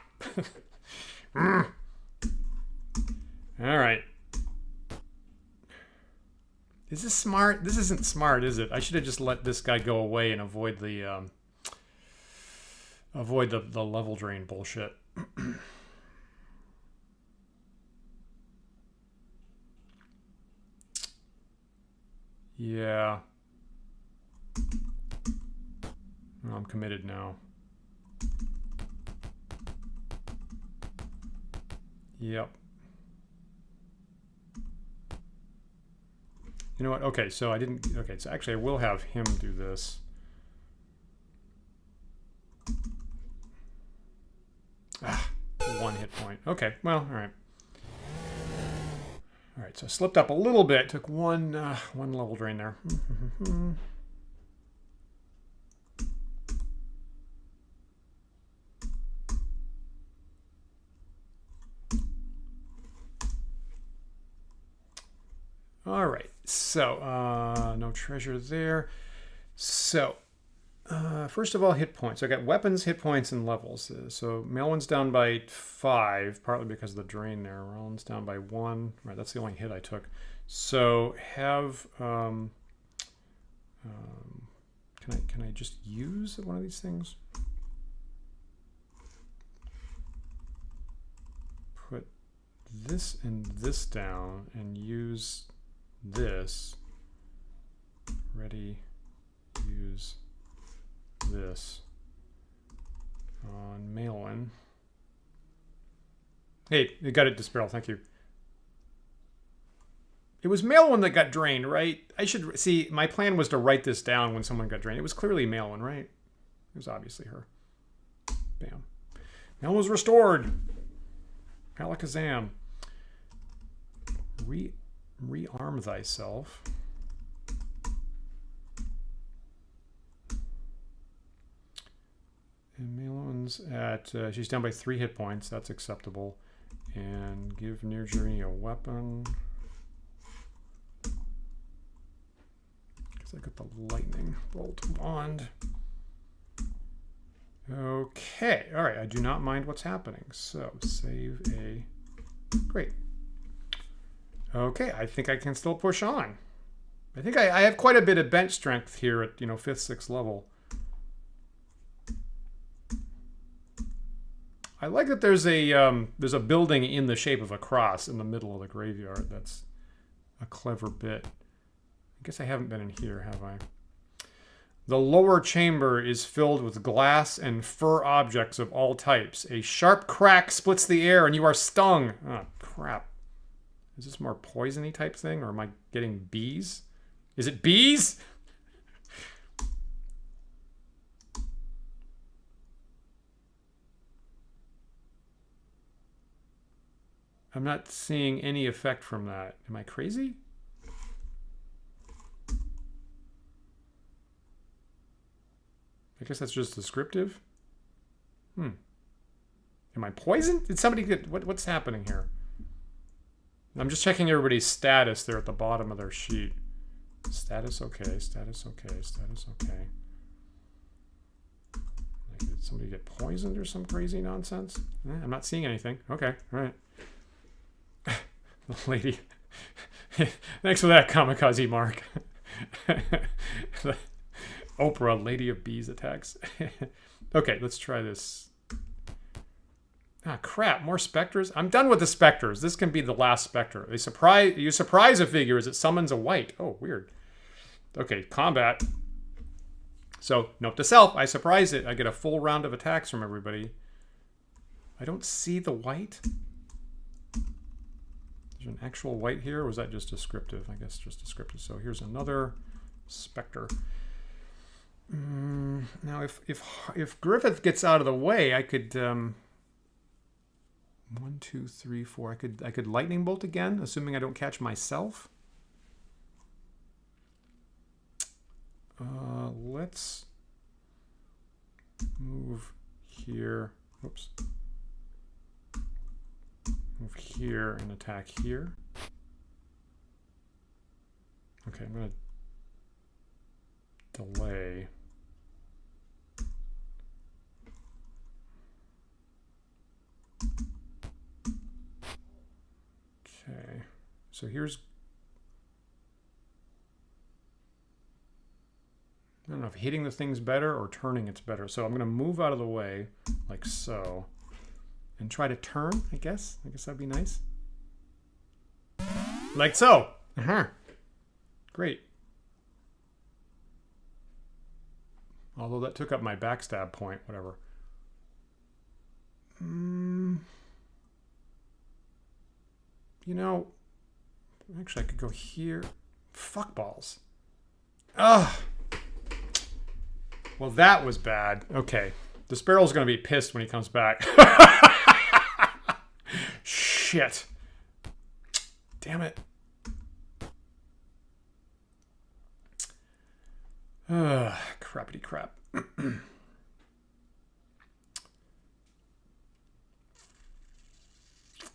All right. Is this smart? This isn't smart, is it? I should have just let this guy go away and avoid the level drain bullshit. Yeah. I'm committed now. Yep. You know what? Okay, so I didn't... Okay, so actually I will have him do this. Ah, 1 hit point. Okay, well, all right. All right, so I slipped up a little bit. Took one level drain there. All right, so no treasure there. So first of all, hit points. I got weapons, hit points, and levels. So Melwin's down by 5, partly because of the drain there. Rollins down by 1. Right, that's the only hit I took. So have can I just use one of these things? Put this and this down and use this. Ready, use this on Malin. Hey, you got it, Disparel, thank you. It was Malin that got drained, right? I should see, my plan was to write this down when someone got drained. It was clearly Malin, right? It was obviously her. Bam. Malin was restored. Alakazam. Rearm thyself. pounds at, she's down by 3 hit points. That's acceptable. And give near journey a weapon. Because I got the lightning bolt wand. Okay, all right, I do not mind what's happening. So save a, great. Okay, I think I can still push on. I think I have quite a bit of bench strength here at, 5th, 6th level. I like that there's a building in the shape of a cross in the middle of the graveyard. That's a clever bit. I guess I haven't been in here, have I? The lower chamber is filled with glass and fur objects of all types. A sharp crack splits the air and you are stung. Oh, crap. Is this more poisony type thing, or am I getting bees? Is it bees? I'm not seeing any effect from that. Am I crazy? I guess that's just descriptive. Am I poisoned? Did somebody get... What's happening here? I'm just checking everybody's status there at the bottom of their sheet. Status okay, status okay, status okay. Like, did somebody get poisoned or some crazy nonsense? I'm not seeing anything. Okay, all right. The lady... Thanks for that, Kamikaze Mark. The Oprah, Lady of Bees attacks. Okay, let's try this. Ah, crap, more spectres? I'm done with the spectres. This can be the last spectre. You surprise a figure as it summons a wight. Oh, weird. Okay, combat. So, note to self, I surprise it. I get a full round of attacks from everybody. I don't see the wight. There's an actual wight here, or was that just descriptive? I guess just descriptive. So here's another spectre. Now, if Griffith gets out of the way, I could 1, 2, 3, 4. I could lightning bolt again, assuming I don't catch myself. Let's move here. Oops. Move here and attack here. Okay, I'm gonna delay. Okay, so here's, I don't know if hitting the thing's better or turning it's better. So I'm going to move out of the way like so and try to turn, I guess. I guess that'd be nice. Like so. Great. Although that took up my backstab point, whatever. You know, actually I could go here. Fuck balls. Ugh. Well, that was bad. Okay. The sparrow's going to be pissed when he comes back. Shit. Damn it. Crappity crap.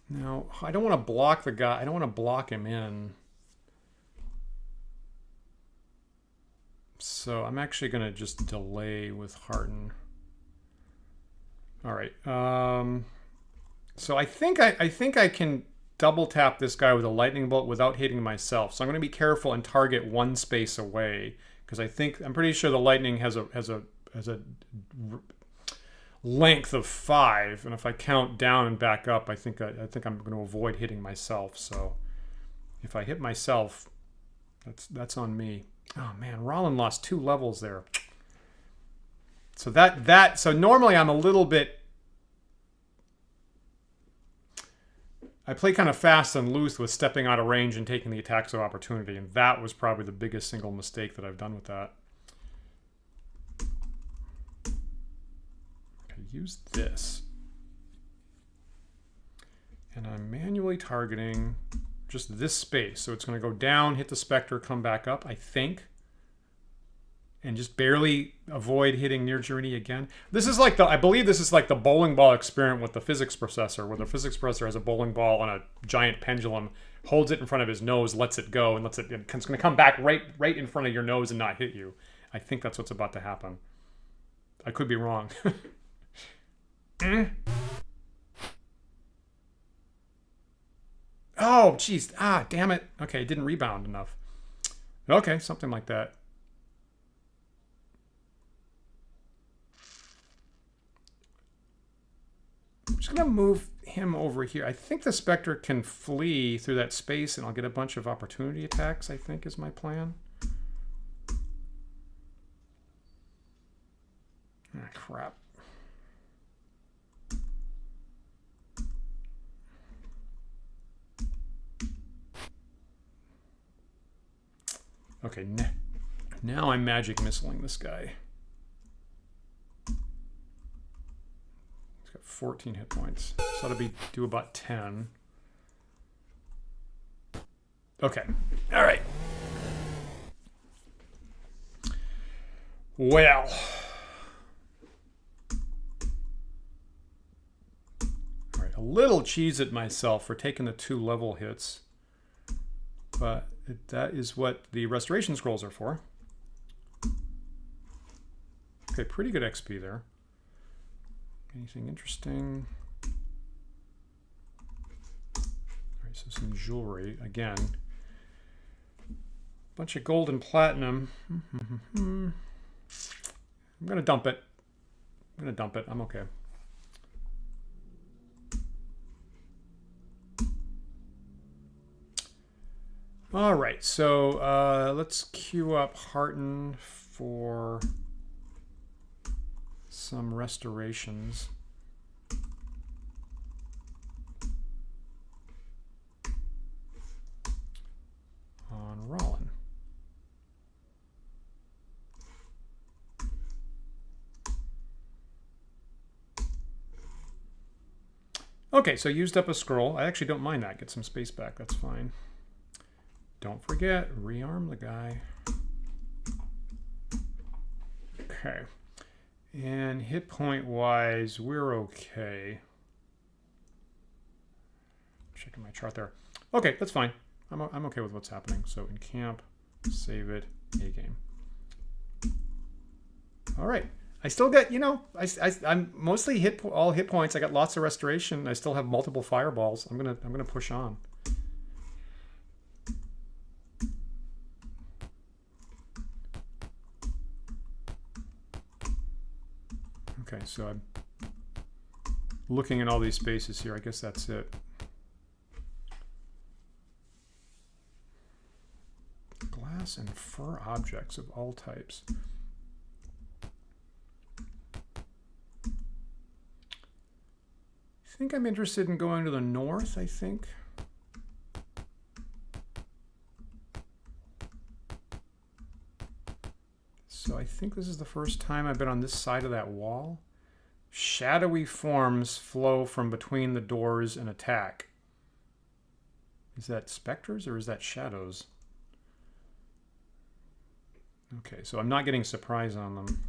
Now, I don't want to block the guy. I don't want to block him in. So I'm actually going to just delay with Hearten. All right. So I think I can double tap this guy with a lightning bolt without hitting myself. So I'm going to be careful and target one space away, because I'm pretty sure the lightning has a length of 5, and if I count down and back up, I think I'm going to avoid hitting myself. So if I hit myself, that's on me. Oh man, Rollin lost 2 levels there. So so normally I'm a little bit, I play kind of fast and loose with stepping out of range and taking the attacks of opportunity, and that was probably the biggest single mistake that I've done with that. Okay, use this. And I'm manually targeting just this space. So it's going to go down, hit the spectre, come back up, I think. and just barely avoid hitting near Journey again. This is like I believe this is like the bowling ball experiment with the physics professor, where the physics professor has a bowling ball on a giant pendulum, holds it in front of his nose, lets it go, and it's going to come back right in front of your nose and not hit you. I think that's what's about to happen. I could be wrong. Oh, jeez. Ah, damn it. Okay, it didn't rebound enough. Okay, something like that. I'm just going to move him over here. I think the Spectre can flee through that space and I'll get a bunch of opportunity attacks, I think is my plan. Ah, crap. Okay, now I'm magic missiling this guy. He's got 14 hit points. So that'll do about 10. Okay, all right. Well. All right, a little cheese at myself for taking the 2 level hits. But that is what the restoration scrolls are for. Okay, pretty good XP there. Anything interesting? All right, so some jewelry again. Bunch of gold and platinum. I'm gonna dump it. I'm okay. All right, so let's queue up Hearten for some restorations. On Rollin. Okay, so used up a scroll. I actually don't mind that. Get some space back. That's fine. Don't forget, rearm the guy. Okay. And hit point wise, we're okay. Checking my chart there. Okay, that's fine. I'm okay with what's happening. So in camp, save it, A game. All right. I still get, you know, I'm mostly all hit points. I got lots of restoration. I still have multiple fireballs. I'm gonna push on. Okay, so I'm looking at all these spaces here. I guess that's it. Glass and fur objects of all types. I think I'm interested in going to the north, I think. So I think this is the first time I've been on this side of that wall. Shadowy forms flow from between the doors and attack. Is that specters or is that shadows? Okay, so I'm not getting surprise on them.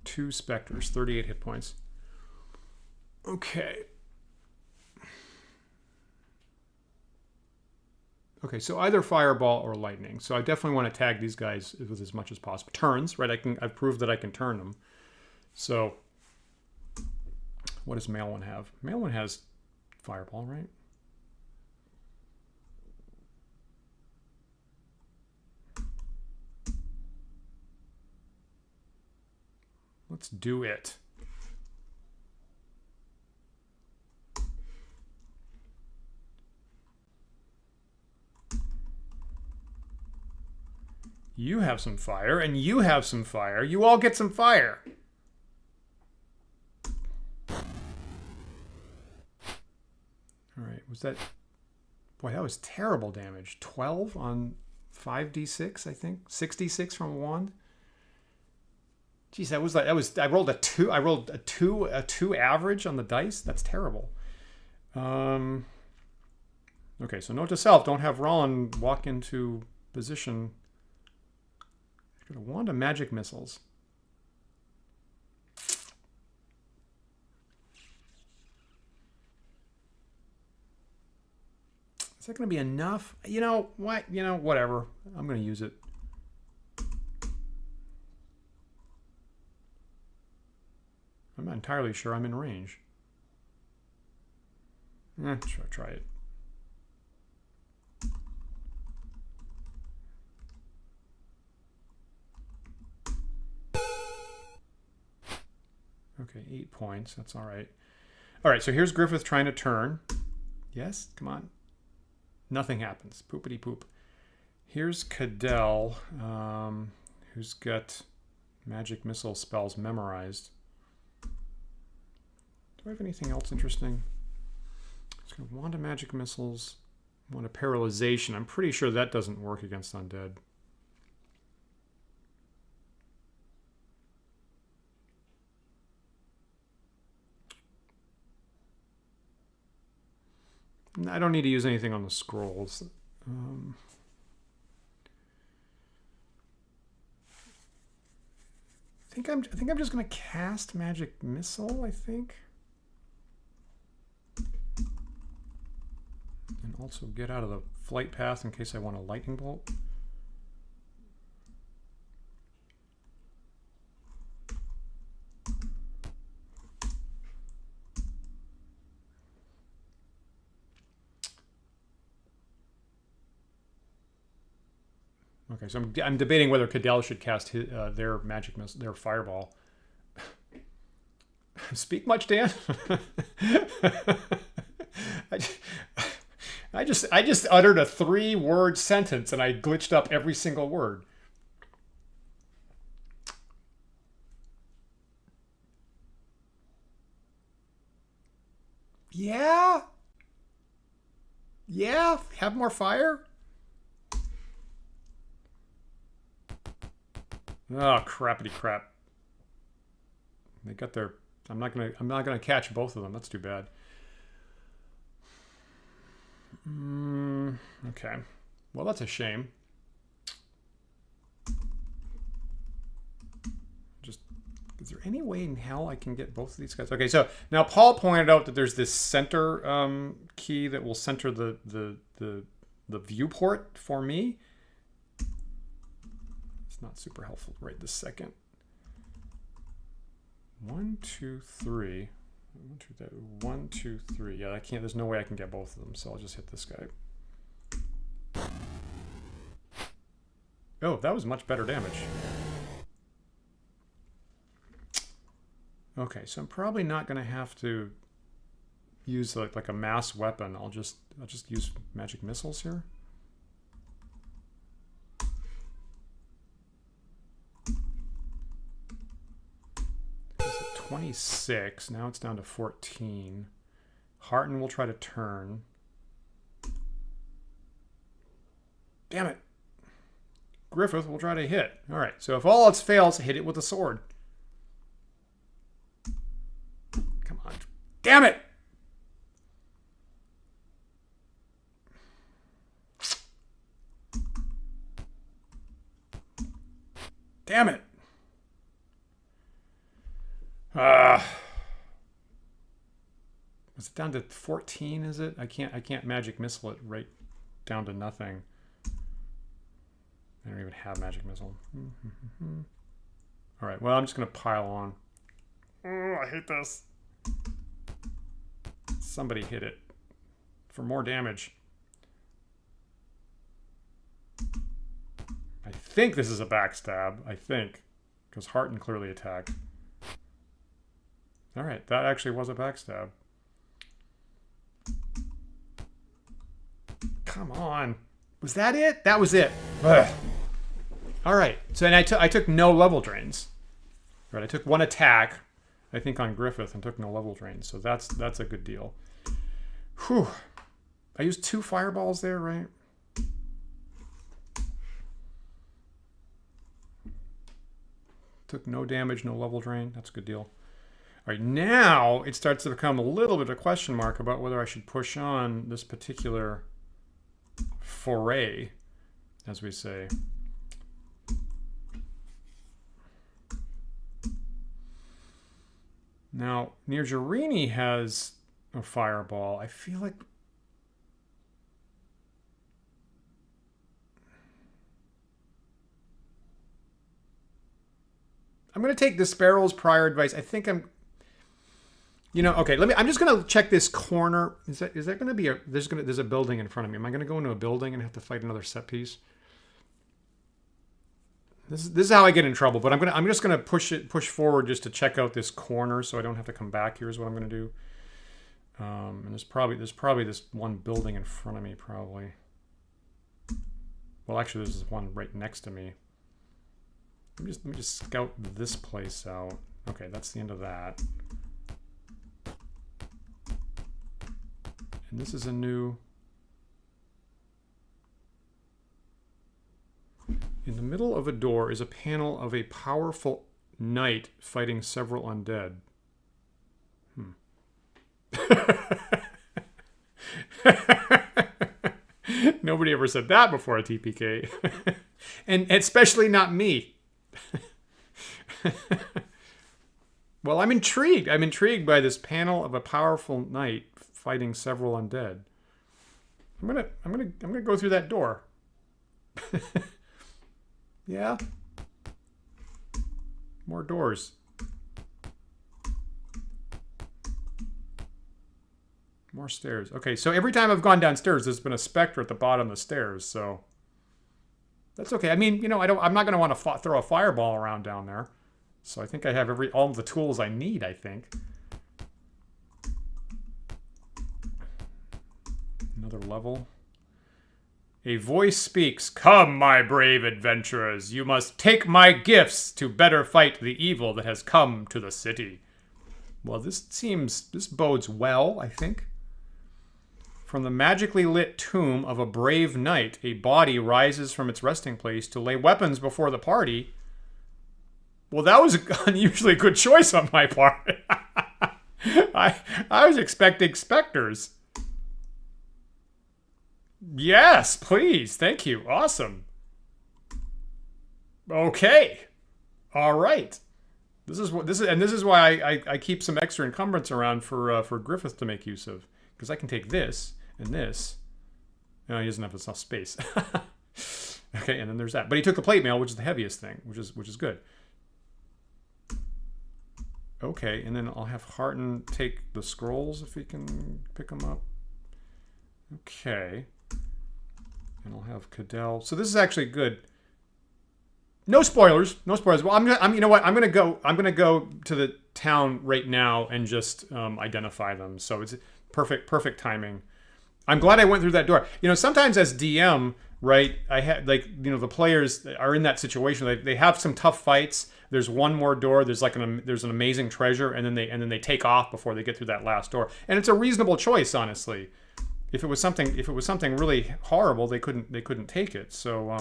2 specters, 38 hit points. Okay. Okay, so either fireball or lightning. So I definitely want to tag these guys with as much as possible. Turns, right? I've proved that I can turn them. So what does male one have? Male one has fireball, right? Let's do it. You have some fire, and you have some fire. You all get some fire. All right, was that... Boy, that was terrible damage. 12 on 5d6, I think. 66 from a wand. Jeez, I rolled a 2. I rolled a 2 average on the dice. That's terrible. Okay, so note to self, don't have Rollin walk into position. Got a wand of magic missiles. Is that going to be enough? You know what? You know, whatever. I'm going to use it. I'm not entirely sure I'm in range. Try it. Okay, 8 points. That's all right. All right, so here's Griffith trying to turn. Yes, come on. Nothing happens. Poopity poop. Here's Cadell, who's got magic missile spells memorized. Do I have anything else interesting? It's got wand of magic missiles, wand of paralyzation. I'm pretty sure that doesn't work against undead. I don't need to use anything on the scrolls. I think I'm just gonna cast magic missile. I think, and also get out of the flight path in case I want a lightning bolt. Okay, so I'm debating whether Cadell should cast his, their magic missile, their fireball. Speak much, Dan? I just uttered a 3-word sentence and I glitched up every single word. Yeah? Yeah? Have more fire? Oh, crappity crap. They got their... I'm not gonna catch both of them. That's too bad. Okay. Well, that's a shame. Just... Is there any way in hell I can get both of these guys? Okay, so now Paul pointed out that there's this center key that will center the viewport for me. Not super helpful right this second. 1, 2, 3. 1, 2, 3. Yeah, I can't. There's no way I can get both of them, so I'll just hit this guy. Oh, that was much better damage. Okay, so I'm probably not going to have to use like a mass weapon. I'll just use magic missiles here. 26. Now it's down to 14. Harton will try to turn. Damn it. Griffith will try to hit. All right, so if all else fails, hit it with a sword. Come on. Damn it! Damn it! Was it down to 14, is it? I can't magic missile it right down to nothing. I don't even have magic missile. All right, well, I'm just going to pile on. Oh, I hate this. Somebody hit it for more damage. I think this is a backstab. I think. Because Harton clearly attacked. All right, that actually was a backstab. Come on. Was that it? That was it. Ugh. All right. So and I took no level drains. Right, I took one attack, I think, on Griffith and took no level drains. So that's a good deal. Whew. I used 2 fireballs there, right? Took no damage, no level drain. That's a good deal. All right, now it starts to become a little bit of a question mark about whether I should push on this particular foray. as we say. Now, Nirjarini has a fireball. I feel like... I'm going to take the Sparrow's prior advice. I think I'm... You know, okay, I'm just going to check this corner. Is that going to be a... There's a building in front of me. Am I going to go into a building and have to fight another set piece? This is how I get in trouble, but I'm just gonna push forward just to check out this corner so I don't have to come back. Here's what I'm gonna do. And there's probably this one building in front of me, probably. Well, actually, there's this one right next to me. Let me just scout this place out. Okay, that's the end of that. And this is a new... In the middle of a door is a panel of a powerful knight fighting several undead. Nobody ever said that before a TPK. And especially not me. Well, I'm intrigued. I'm intrigued by this panel of a powerful knight fighting several undead. I'm gonna go through that door. Yeah. More doors. More stairs. Okay, so every time I've gone downstairs, there's been a spectre at the bottom of the stairs, so that's okay. I mean, you know, I'm not going to want to throw a fireball around down there. So I think I have all of the tools I need, I think. Another level. A voice speaks, "Come, my brave adventurers, you must take my gifts to better fight the evil that has come to the city." Well, this bodes well, I think. From the magically lit tomb of a brave knight, a body rises from its resting place to lay weapons before the party. Well, that was an unusually good choice on my part. I was expecting spectres. Yes, please. Thank you. Awesome. Okay. All right. This is why I keep some extra encumbrance around for Griffith to make use of, because I can take this and this. No, he doesn't have enough space. Okay, and then there's that. But he took the plate mail, which is the heaviest thing, which is good. Okay, and then I'll have Harton take the scrolls if he can pick them up. Okay. And I'll have Cadell. So this is actually good. No spoilers. No spoilers. Well, you know what? I'm gonna go to the town right now and just identify them. So it's perfect timing. I'm glad I went through that door. You know, sometimes as DM, right? I had the players are in that situation. They have some tough fights. There's one more door. There's an amazing treasure, and then they take off before they get through that last door. And it's a reasonable choice, honestly. If it was something really horrible, they couldn't take it. So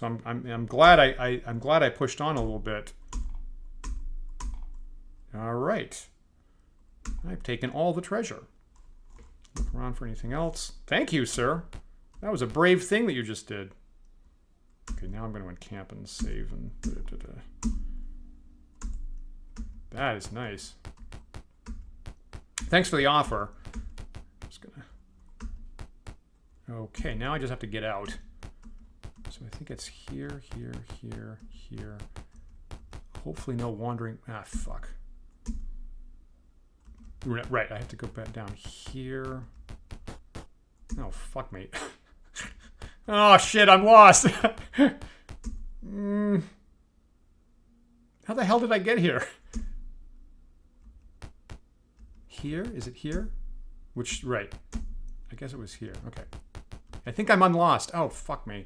I'm glad I pushed on a little bit. All right, I've taken all the treasure. Look around for anything else. Thank you, sir. That was a brave thing that you just did. Okay, now I'm going to encamp and save and That is nice. Thanks for the offer. Okay, now I just have to get out. So I think it's here, here, here, here. Hopefully no wandering... Ah, fuck. Right, I have to go back down here. Oh, fuck me. Oh, shit, I'm lost. How the hell did I get here? Here? Is it here? Right. I guess it was here. Okay. I think I'm unlost. Oh, fuck me.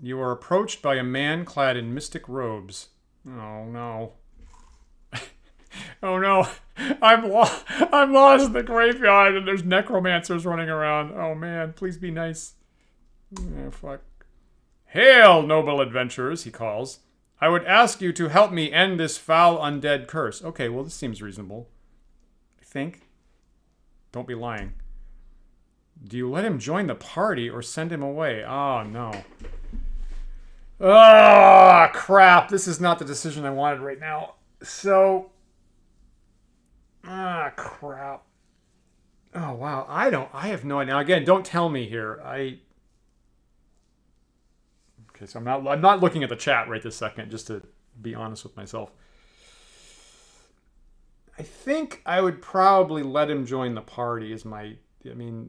You are approached by a man clad in mystic robes. Oh, no. Oh, no. I'm lost in the graveyard and there's necromancers running around. Oh, man. Please be nice. Oh, fuck. Hail, noble adventurers, he calls. I would ask you to help me end this foul undead curse. Okay, well, this seems reasonable. I think. Don't be lying. Do you let him join the party or send him away? Oh, no. Oh, crap. This is not the decision I wanted right now. So... Ah, crap. Oh, wow. I have no idea. Now, again, don't tell me here. Okay, so I'm not looking at the chat right this second, just to be honest with myself. I think I would probably let him join the party as my... I mean,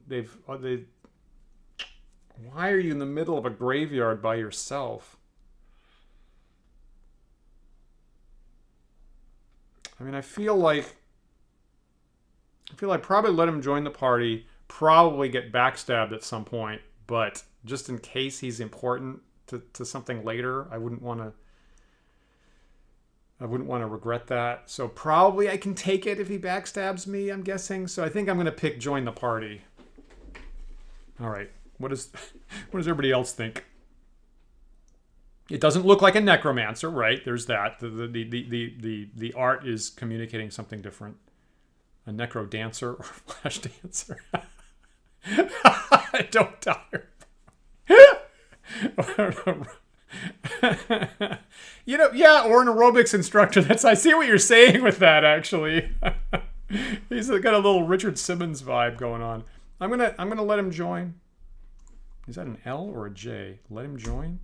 why are you in the middle of a graveyard by yourself? I mean, I feel like I'd probably let him join the party, probably get backstabbed at some point, but just in case he's important to something later, I wouldn't want to regret that. So probably I can take it if he backstabs me, I'm guessing. So I think I'm going to pick join the party. All right. What does everybody else think? It doesn't look like a necromancer, right? There's that. The art is communicating something different. A necro dancer or flash dancer. Don't tire. You know, yeah, or an aerobics instructor. I see what you're saying with that, actually. He's got a little Richard Simmons vibe going on. I'm gonna let him join. Is that an L or a J? Let him join.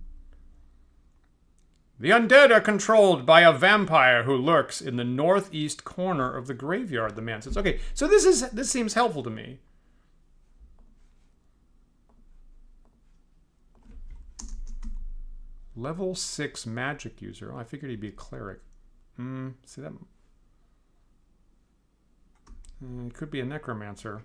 The undead are controlled by a vampire who lurks in the northeast corner of the graveyard, the man says. Okay, so this seems helpful to me. Level 6 magic user. Oh, I figured he'd be a cleric. See that? It could be a necromancer.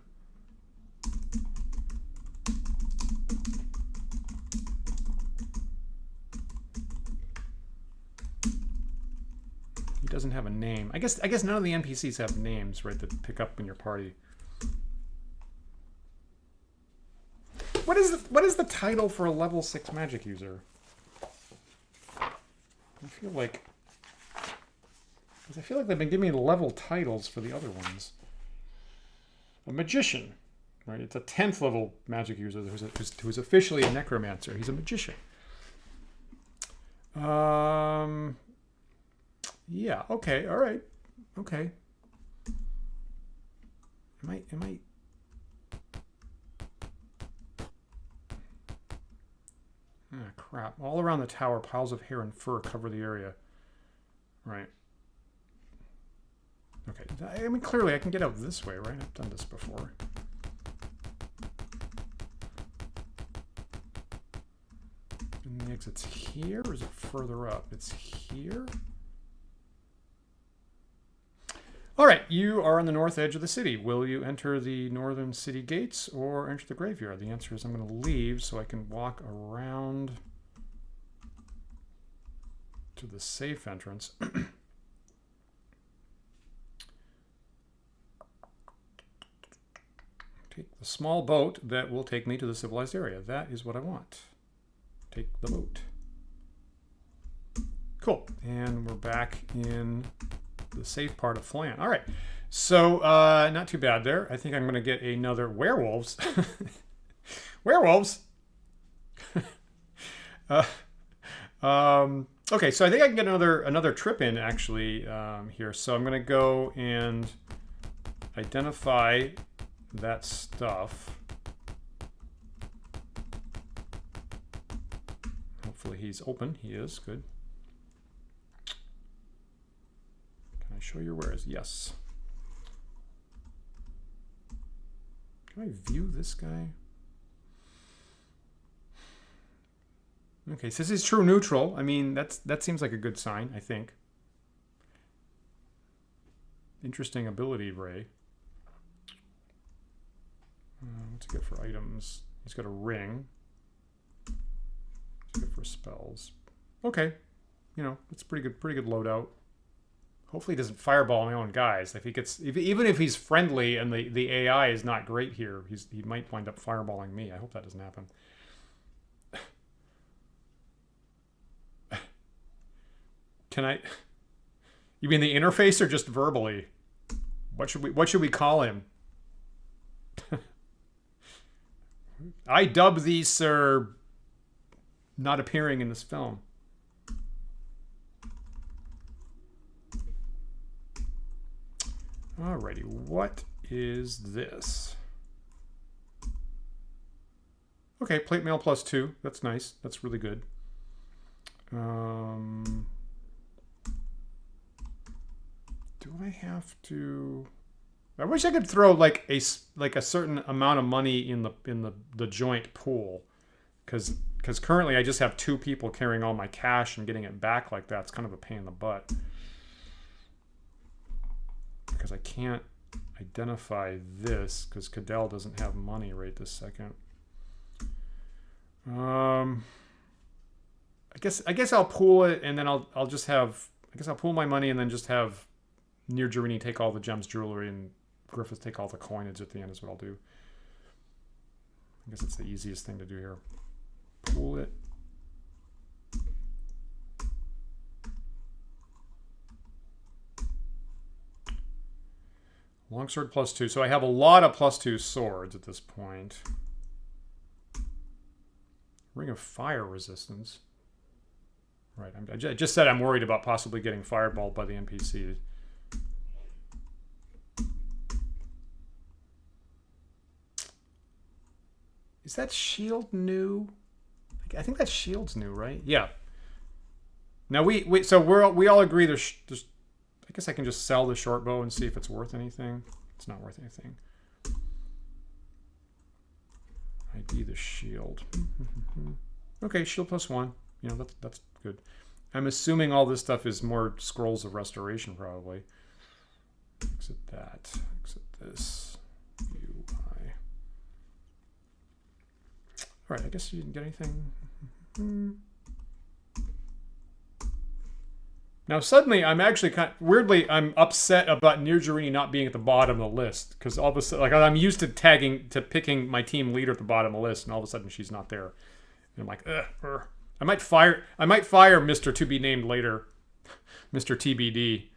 He doesn't have a name. I guess none of the NPCs have names, right, that pick up in your party. What is the title for a level 6 magic user? I feel like they've been giving me level titles for the other ones. A magician, right? It's a 10th level magic user who's officially a necromancer. He's a magician. Yeah. Okay. All right. Okay. Am I? Ah, crap. All around the tower, piles of hair and fur cover the area. Right. Okay. I mean, clearly I can get out this way, right? I've done this before. And the exit's here, or is it further up? It's here. All right, you are on the north edge of the city. Will you enter the northern city gates or enter the graveyard? The answer is I'm going to leave so I can walk around to the safe entrance. Take the small boat that will take me to the civilized area. That is what I want. Take the boat. Cool. And we're back in the safe part of Phlan. All right. So, not too bad there. I think I'm going to get another werewolves. Werewolves? Okay, so I think I can get another trip in, actually, here. So I'm going to go and identify that stuff. Hopefully he's open. He is. Good. Can I show your wares? Yes. Can I view this guy? Okay, so this is true neutral. I mean, that seems like a good sign, I think. Interesting ability, Ray. What's he get for items? He's got a ring. What's he get for spells? Okay, you know, it's pretty good loadout. Hopefully he doesn't fireball my own guys. If he gets, even if he's friendly and the AI is not great here, he might wind up fireballing me. I hope that doesn't happen. Can I? You mean the interface or just verbally? What should we call him? I dub thee, sir, not appearing in this film. Alrighty, what is this? Okay, plate mail +2. That's nice. That's really good. Do I have to? I wish I could throw like a certain amount of money in the joint pool, because currently I just have 2 people carrying all my cash and getting it back like that. It's kind of a pain in the butt because I can't identify this because Cadell doesn't have money right this second. I guess I'll pool it, and then I'll just have, I guess I'll pool my money and then just have Near Jerini take all the gems jewelry and Griffith take all the coinage at the end is what I'll do. I guess it's the easiest thing to do here. Pool it. Longsword +2. So I have a lot of +2 swords at this point. Ring of Fire resistance. Right. I just said I'm worried about possibly getting fireballed by the NPCs. Is that shield new? I think that shield's new, right? Yeah. Now we all agree there's I guess I can just sell the short bow and see if it's worth anything. It's not worth anything. ID the shield. Okay, shield +1. You know, that's good. I'm assuming all this stuff is more scrolls of restoration, probably. Exit that. Exit this. UI. All right, I guess you didn't get anything. Now suddenly, I'm actually weirdly, I'm upset about Near Jerini not being at the bottom of the list, because all of a sudden, like, I'm used to picking my team leader at the bottom of the list, and all of a sudden she's not there, and I'm like, ugh. I might fire Mr. To Be Named Later, Mr. TBD,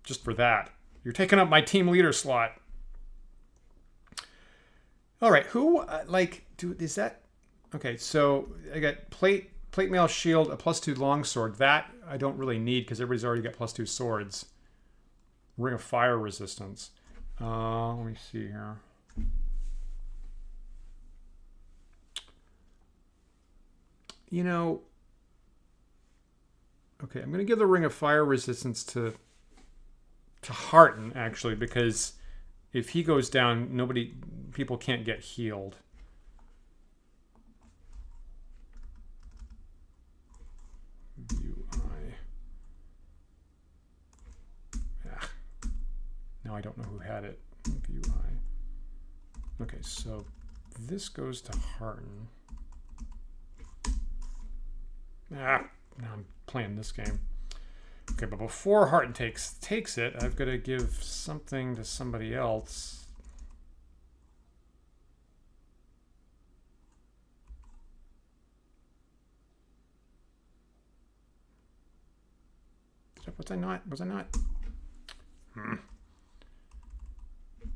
just for that. You're taking up my team leader slot. All right, who is that? Okay, so I got plate mail shield, a +2 longsword. That I don't really need because everybody's already got +2 swords. Ring of Fire resistance. Let me see here. You know, okay, I'm going to give the Ring of Fire resistance to Harton, actually, because if he goes down, people can't get healed. UI. Now I don't know who had it. UI. Okay, so this goes to Harton. Now I'm playing this game. Okay, but before Harton takes it, I've got to give something to somebody else. Was I not?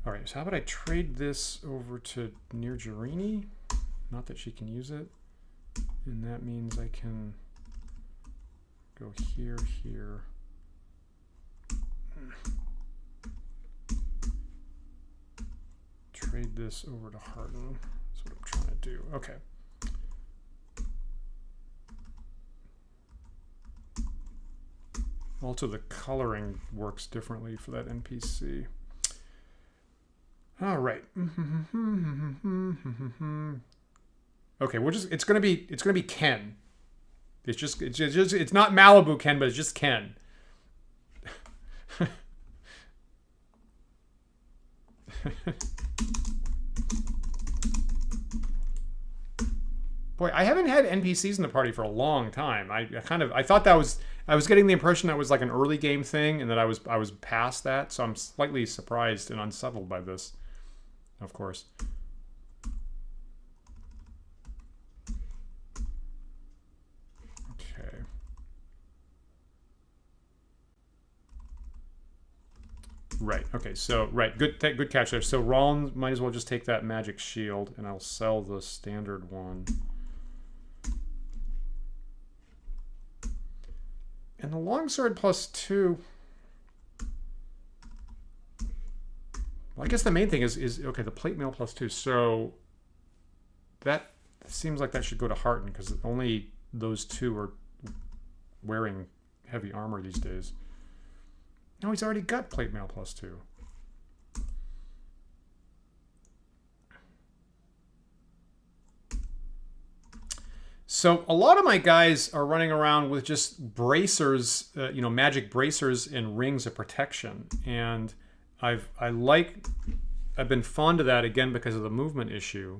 All right, so how about I trade this over to Near Jerini? Not that she can use it. And that means I can go here. Trade this over to Harden. That's what I'm trying to do. Okay. Also, the coloring works differently for that NPC. All right. Okay, it's gonna be Ken. It's not Malibu Ken, but it's just Ken. Boy, I haven't had NPCs in the party for a long time. I thought that was, I was getting the impression that was like an early game thing, and that I was past that. So I'm slightly surprised and unsettled by this, of course. Right. Okay. So right. Good catch there. So Rollins might as well just take that magic shield, and I'll sell the standard one. And the longsword +2. Well, I guess the main thing is okay. The plate mail +2. So that seems like that should go to Harton because only those two are wearing heavy armor these days. No, he's already got plate mail +2. So a lot of my guys are running around with just bracers, you know, magic bracers and rings of protection, and I've been fond of that again because of the movement issue.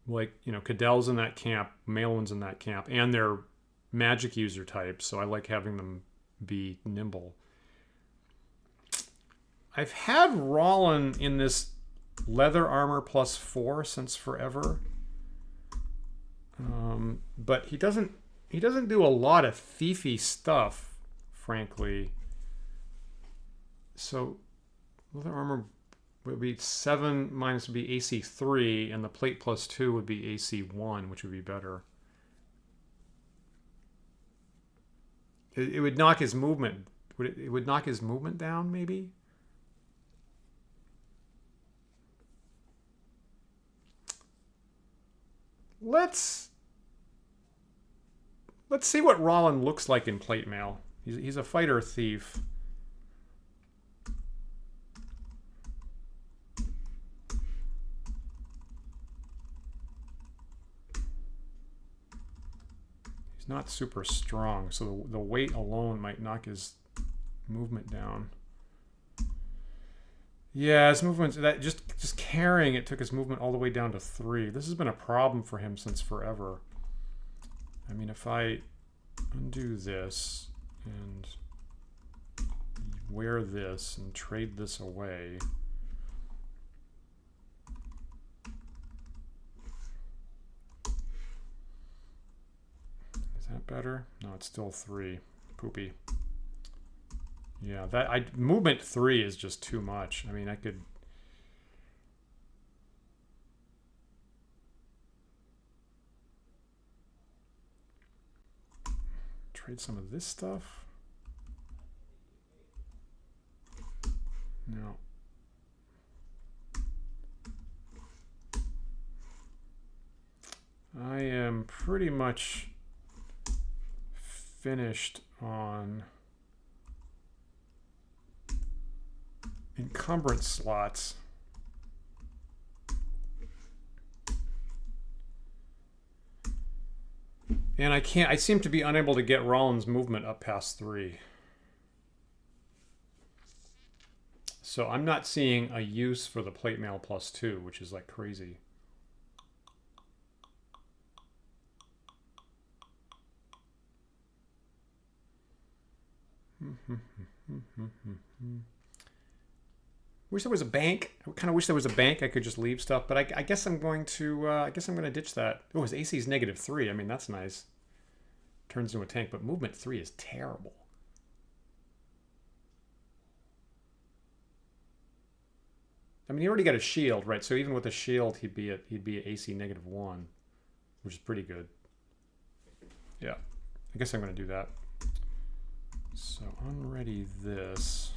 Like, you know, Cadell's in that camp, Malin's in that camp, and they're magic user types, so I like having them be nimble. I've had Rollin in this leather armor +4 since forever. But he doesn't do a lot of thiefy stuff, frankly. So leather armor would be 7 minus would be AC 3, and the plate +2 would be AC 1, which would be better. It would knock his movement. It would knock his movement down, maybe? Let's see what Rollin looks like in plate mail. He's a fighter thief. He's not super strong, so the weight alone might knock his movement down. Yeah, his movement, that just carrying it took his movement all the way down to 3. This has been a problem for him since forever. I mean, if I undo this and wear this and trade this away. Is that better? No, it's still 3. Poopy. Yeah, movement 3 is just too much. I mean, I could trade some of this stuff. No. I am pretty much finished on encumbrance slots. And I seem to be unable to get Rollin's movement up past 3. So I'm not seeing a use for the plate mail +2, which is like crazy. Wish there was a bank. I kind of wish there was a bank I could just leave stuff, but I guess I'm going to ditch that. Oh, his AC is -3. I mean, that's nice. Turns into a tank, but movement 3 is terrible. I mean, he already got a shield, right? So even with a shield, he'd be at AC -1, which is pretty good. Yeah, I guess I'm going to do that. So unready this.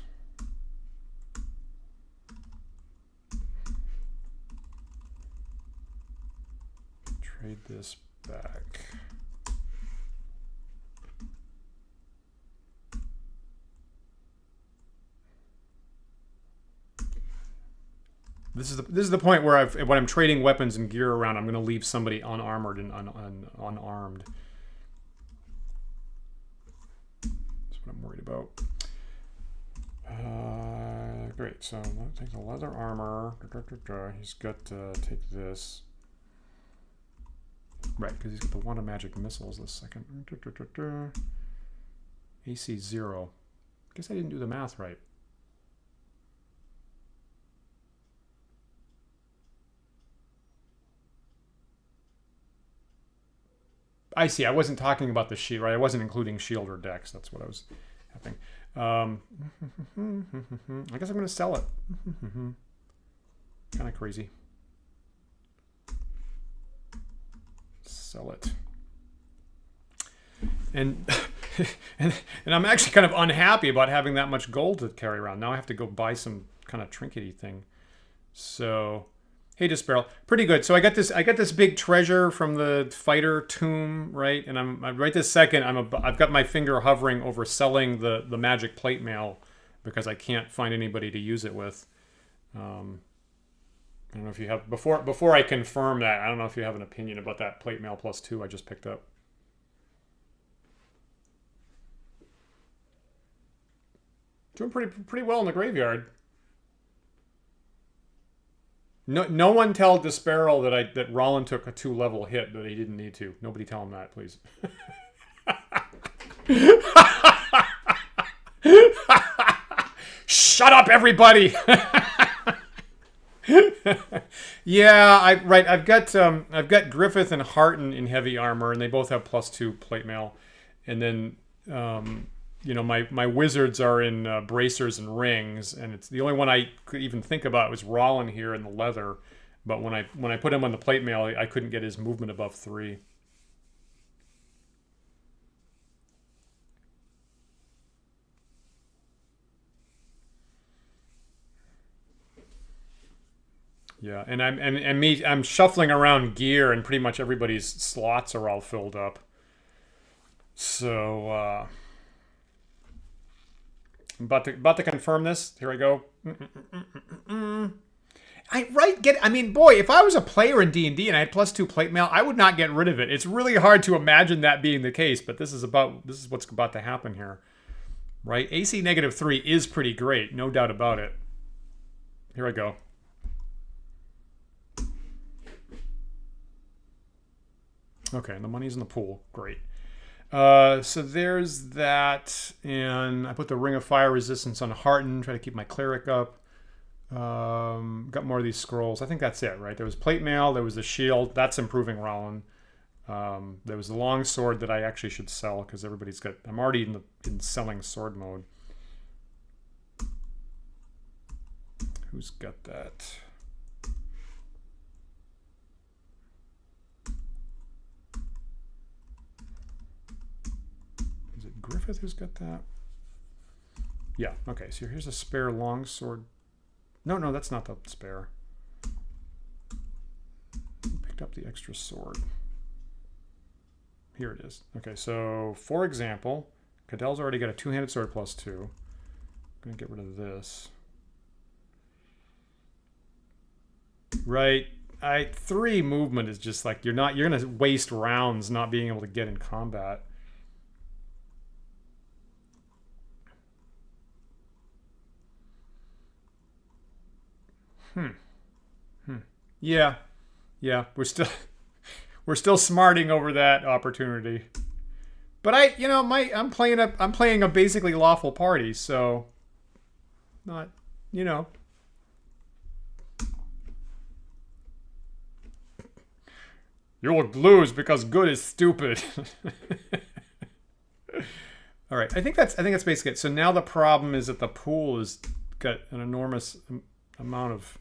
Trade this back. This is the point where when I'm trading weapons and gear around, I'm going to leave somebody unarmored and unarmed. That's what I'm worried about. Great. So I'll take the leather armor. He's got to take this. Right, because he's got the wand of magic missiles this second. AC 0. Guess I didn't do the math right. I see. I wasn't talking about the shield, right? I wasn't including shield or dex. That's what I was happening. I guess I'm going to sell it. Kind of crazy. Sell it. And, and I'm actually kind of unhappy about having that much gold to carry around. Now I have to go buy some kind of trinkety thing. So, hey, Disparrow, pretty good. So I got this big treasure from the fighter tomb, right? And I'm right this second I've got my finger hovering over selling the magic plate mail because I can't find anybody to use it with. I don't know if you have before I confirm that. I don't know if you have an opinion about that plate mail +2 I just picked up. Doing pretty well in the graveyard. No one tell Disparrow that Rollin took a 2-level hit, but he didn't need to. Nobody tell him that, please. Shut up, everybody. Yeah, I've got Griffith and Harton in heavy armor, and they both have +2 plate mail, and then you know, my wizards are in bracers and rings, and it's the only one I could even think about was Rollin here in the leather. But when I put him on the plate mail, I couldn't get his movement above 3. Yeah, and I'm shuffling around gear, and pretty much everybody's slots are all filled up. So. I'm about to confirm this. Here I go. I mean, boy, if I was a player in D&D and I had +2 plate mail, I would not get rid of it. It's really hard to imagine that being the case, but this is what's about to happen here, right? AC -3 is pretty great, no doubt about it. Here I go. Okay, and the money's in the pool. Great. So there's that, and I put the Ring of Fire resistance on Harton, try to keep my cleric up. Got more of these scrolls. I think that's it, right? There was plate mail, there was the shield, that's improving Rollin. There was the long sword that I actually should sell because everybody's got. I'm already in selling sword mode. Who's got that? Griffith who's got that? Yeah, okay, so here's a spare longsword. No, that's not the spare. Picked up the extra sword. Here it is. Okay, so for example, Cadell's already got a 2-handed sword +2. I'm gonna get rid of this. Right. 3 movement is just like you're gonna waste rounds not being able to get in combat. Yeah, we're still smarting over that opportunity. But I'm playing a basically lawful party, so not, you will lose because good is stupid. All right, I think that's basically it. So now the problem is that the pool has got an enormous amount of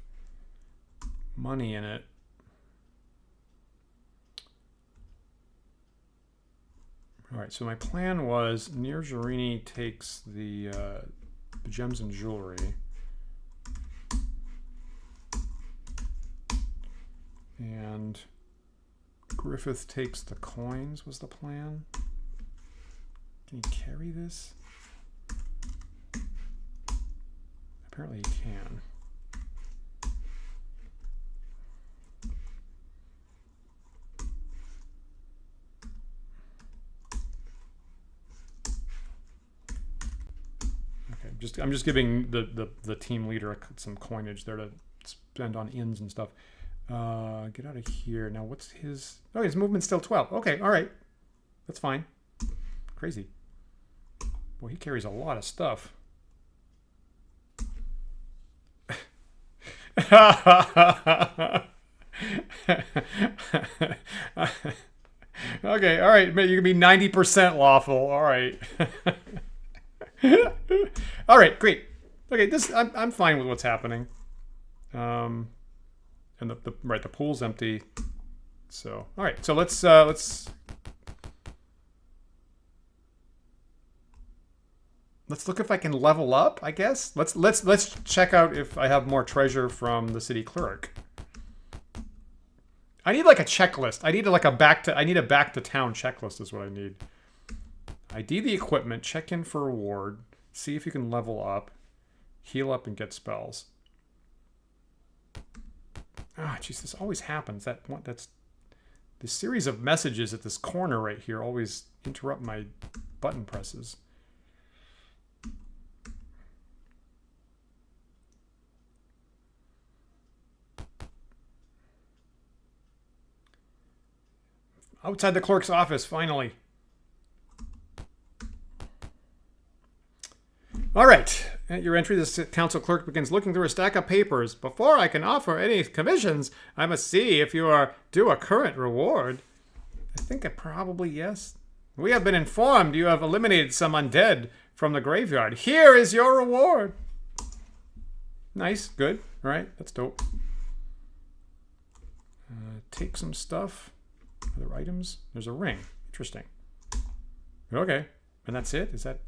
money in it. All right, so my plan was Nirjarini takes the gems and jewelry, and Griffith takes the coins was the plan. Can he carry this? Apparently he can. I'm just giving the team leader some coinage there to spend on inns and stuff. Get out of here. Now what's his... Oh, his movement's still 12. Okay, all right. That's fine. Crazy. Boy, he carries a lot of stuff. Okay, all right. You can be 90% lawful. All right. All right, great. Okay, I'm fine with what's happening. And the pool's empty. So all right, so let's look if I can level up, I guess. Let's check out if I have more treasure from the city clerk. I need like a checklist. I need a back to town checklist is what I need. ID the equipment, check in for reward, see if you can level up, heal up and get spells. Ah, jeez, this always happens. That's the series of messages at this corner right here always interrupt my button presses. Outside the clerk's office, finally. All right. At your entry, the council clerk begins looking through a stack of papers. Before I can offer any commissions, I must see if you are due a current reward. I think probably yes. We have been informed you have eliminated some undead from the graveyard. Here is your reward. Nice. Good. All right. That's dope. Take some stuff. Other items. There's a ring. Interesting. Okay. And that's it? Is that...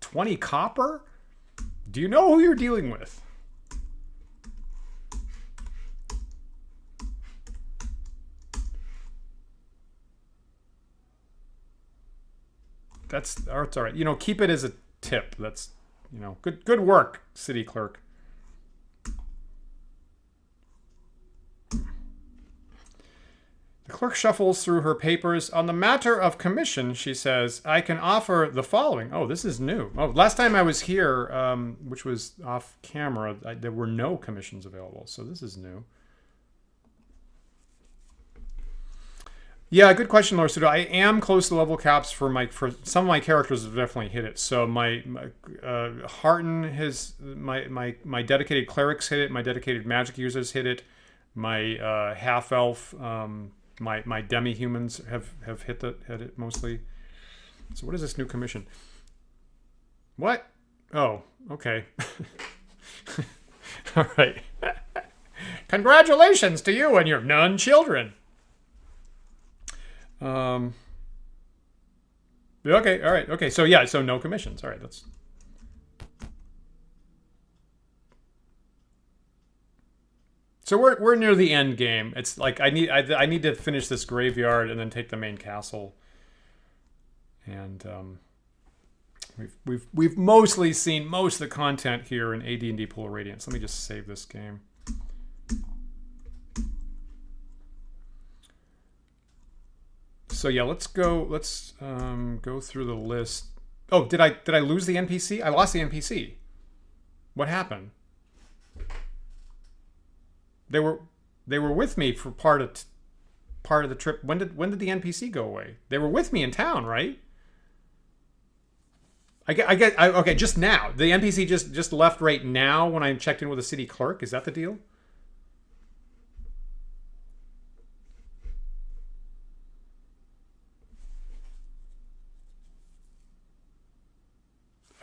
20 copper? Do you know who you're dealing with? That's all right. You know, keep it as a tip. That's, you know, good work, city clerk. The clerk shuffles through her papers. On the matter of commission, she says, I can offer the following. Oh, this is new. Oh, last time I was here, which was off camera, there were no commissions available. So this is new. Yeah, good question, Laura Sudo. I am close to level caps for some of my characters have definitely hit it. So my Hearten has my dedicated clerics hit it. My dedicated magic users hit it. My half elf. My demi-humans have hit it mostly. So what is this new commission? What? Oh, okay. All right. Congratulations to you and your nun children. Okay, all right. Okay, so yeah, so no commissions. All right, that's... So we're near the end game. It's like I need to finish this graveyard and then take the main castle. And we've mostly seen most of the content here in AD&D Pool of Radiance. Let me just save this game. So yeah, let's go through the list. Oh, did I lose the NPC? I lost the NPC. What happened? They were with me for part of the trip. When did the NPC go away? They were with me in town, right? Okay, just now. The NPC just left right now when I checked in with the city clerk. Is that the deal?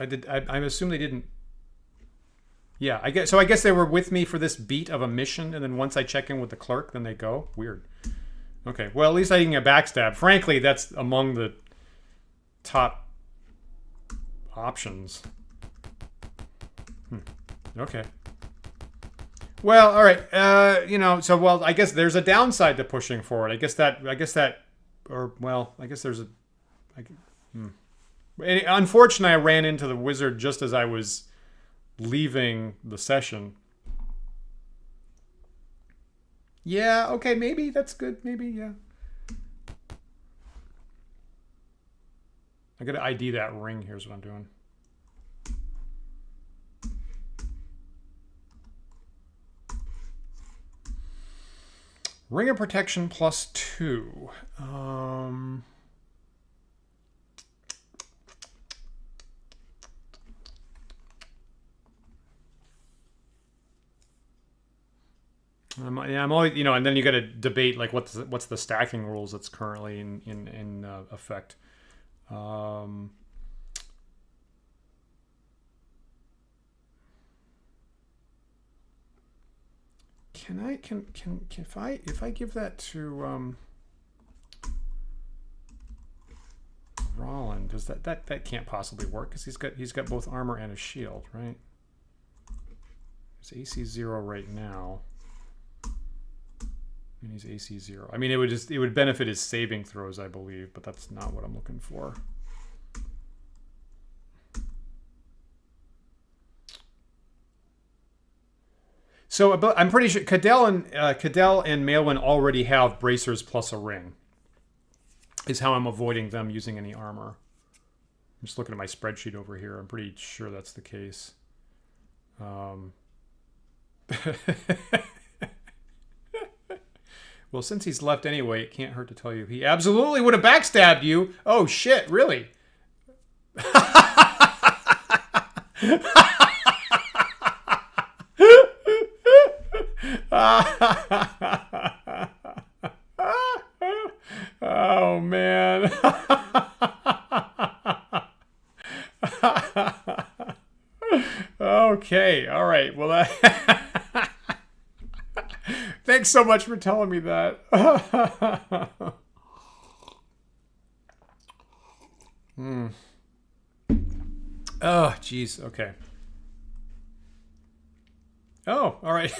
I assume they didn't. Yeah, I guess they were with me for this beat of a mission, and then once I check in with the clerk, then they go. Weird. Okay, well, at least I didn't get backstabbed. Frankly, that's among the top options. Okay. Well, all right. You know, so well, I guess there's a downside to pushing forward. I guess there's a. Unfortunately, I ran into the wizard just as I was leaving the session. Yeah, okay, maybe that's good. Maybe, yeah. I gotta ID that ring. Here's what I'm doing. Ring of Protection +2. I'm always, you know, and then you got to debate like what's the stacking rules that's currently in effect. If I give that to Roland, does that can't possibly work because he's got both armor and a shield, right? It's AC 0 right now. And he's AC 0. I mean, it would benefit his saving throws, I believe, but that's not what I'm looking for. So I'm pretty sure Cadell and Maelwyn already have bracers plus a ring. Is how I'm avoiding them using any armor. I'm just looking at my spreadsheet over here. I'm pretty sure that's the case. Well, since he's left anyway, it can't hurt to tell you. He absolutely would have backstabbed you. Oh, shit, really? Oh, man. Okay, all right. Well, that... Thanks so much for telling me that. Oh, jeez. Okay. Oh, all right.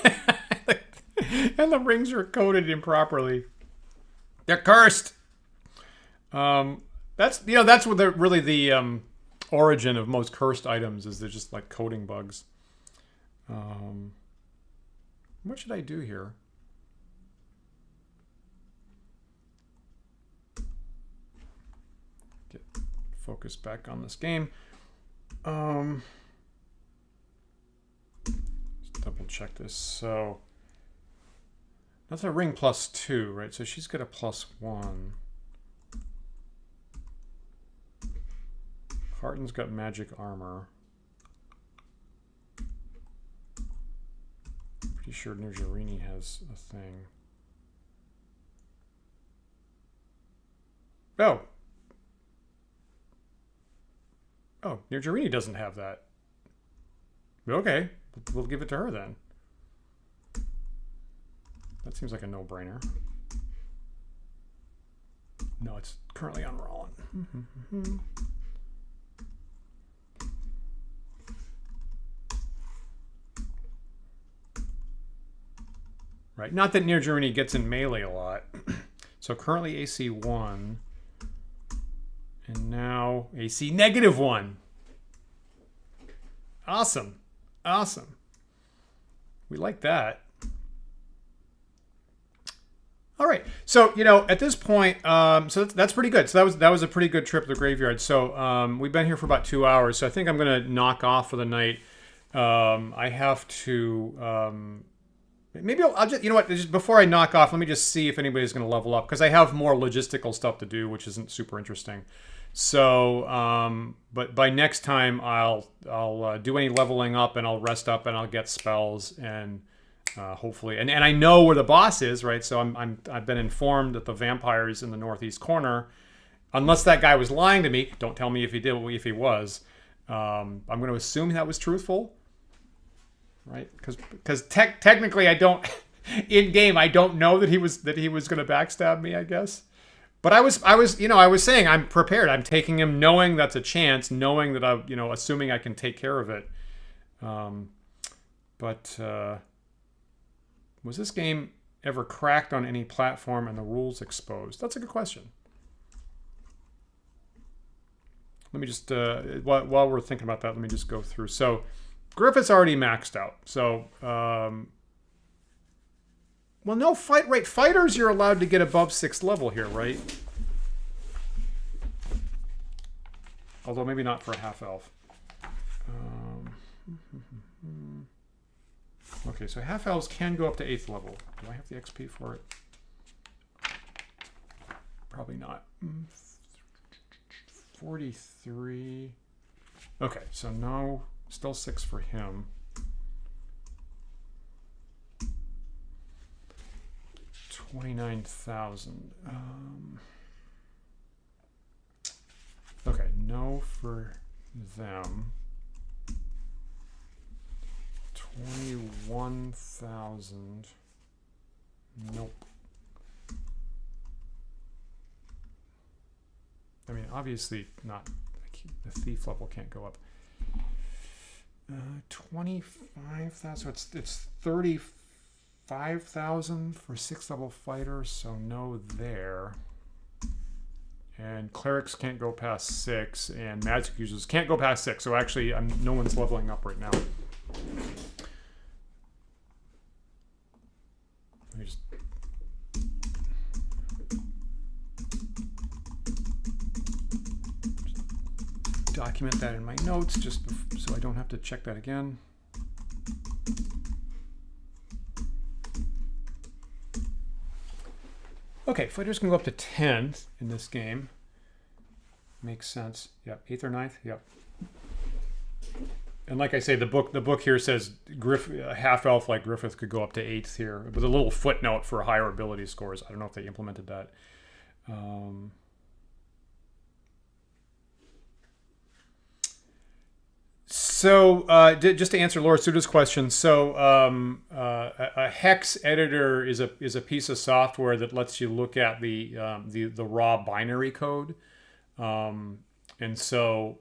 And the rings are coded improperly. They're cursed. That's what really the origin of most cursed items is. They're just like coding bugs. What should I do here? Get focus back on this game. Let's double check this. So that's a ring +2, right? So she's got a +1. Harton's got magic armor. Pretty sure Nerjarini has a thing. Oh, Nerjarini doesn't have that. Okay, we'll give it to her then. That seems like a no-brainer. No, it's currently on Roland. Right, not that Nerjarini gets in melee a lot. So currently AC 1. And now AC -1. Awesome. Awesome. We like that. All right. So, at this point, so that's pretty good. So that was a pretty good trip to the graveyard. So we've been here for about 2 hours. So I think I'm going to knock off for the night. I have to... maybe I'll just... You know what? Just before I knock off, let me just see if anybody's going to level up. Because I have more logistical stuff to do, which isn't super interesting. So, but by next time, I'll do any leveling up, and I'll rest up, and I'll get spells, and hopefully, and I know where the boss is, right? So I've been informed that the vampire is in the northeast corner, unless that guy was lying to me. Don't tell me if he did, if he was. I'm going to assume that was truthful, right? Because technically, I don't in game. I don't know that he was going to backstab me, I guess. But I was saying I'm prepared. I'm taking him knowing that's a chance, knowing that assuming I can take care of it. But was this game ever cracked on any platform and the rules exposed? That's a good question. Let me just, while we're thinking about that, let me just go through. So Griffith's already maxed out. So, well, no, fighters you're allowed to get above 6th level here, right? Although maybe not for a half-elf. Okay, so half-elves can go up to 8th level. Do I have the XP for it? Probably not. 43. Okay, so no, still 6 for him. 29,000. Okay, no for them. 21,000. Nope. I mean, obviously not. The thief level can't go up. 25,000. So it's 35,000 for 6th level fighters. So no there. And clerics can't go past 6, and magic users can't go past 6. So actually, no one's leveling up right now. Let me just document that in my notes, just so I don't have to check that again. Okay, fighters can go up to 10th in this game. Makes sense. Yep, 8th or 9th. Yep. And like I say, the book here says half elf like Griffith could go up to 8th here, with a little footnote for higher ability scores. I don't know if they implemented that. So just to answer Laura Suda's question, so a hex editor is a piece of software that lets you look at the raw binary code, and so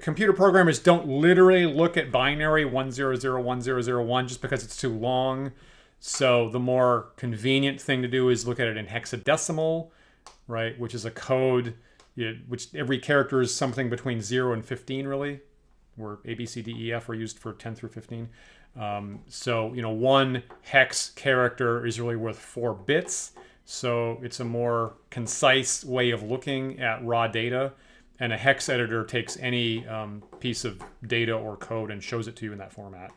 computer programmers don't literally look at binary 10010001 just because it's too long. So the more convenient thing to do is look at it in hexadecimal, right, which is a code. Which every character is something between 0 and 15, really, where A, B, C, D, E, F are used for 10 through 15. So, one hex character is really worth 4 bits. So it's a more concise way of looking at raw data. And a hex editor takes any piece of data or code and shows it to you in that format.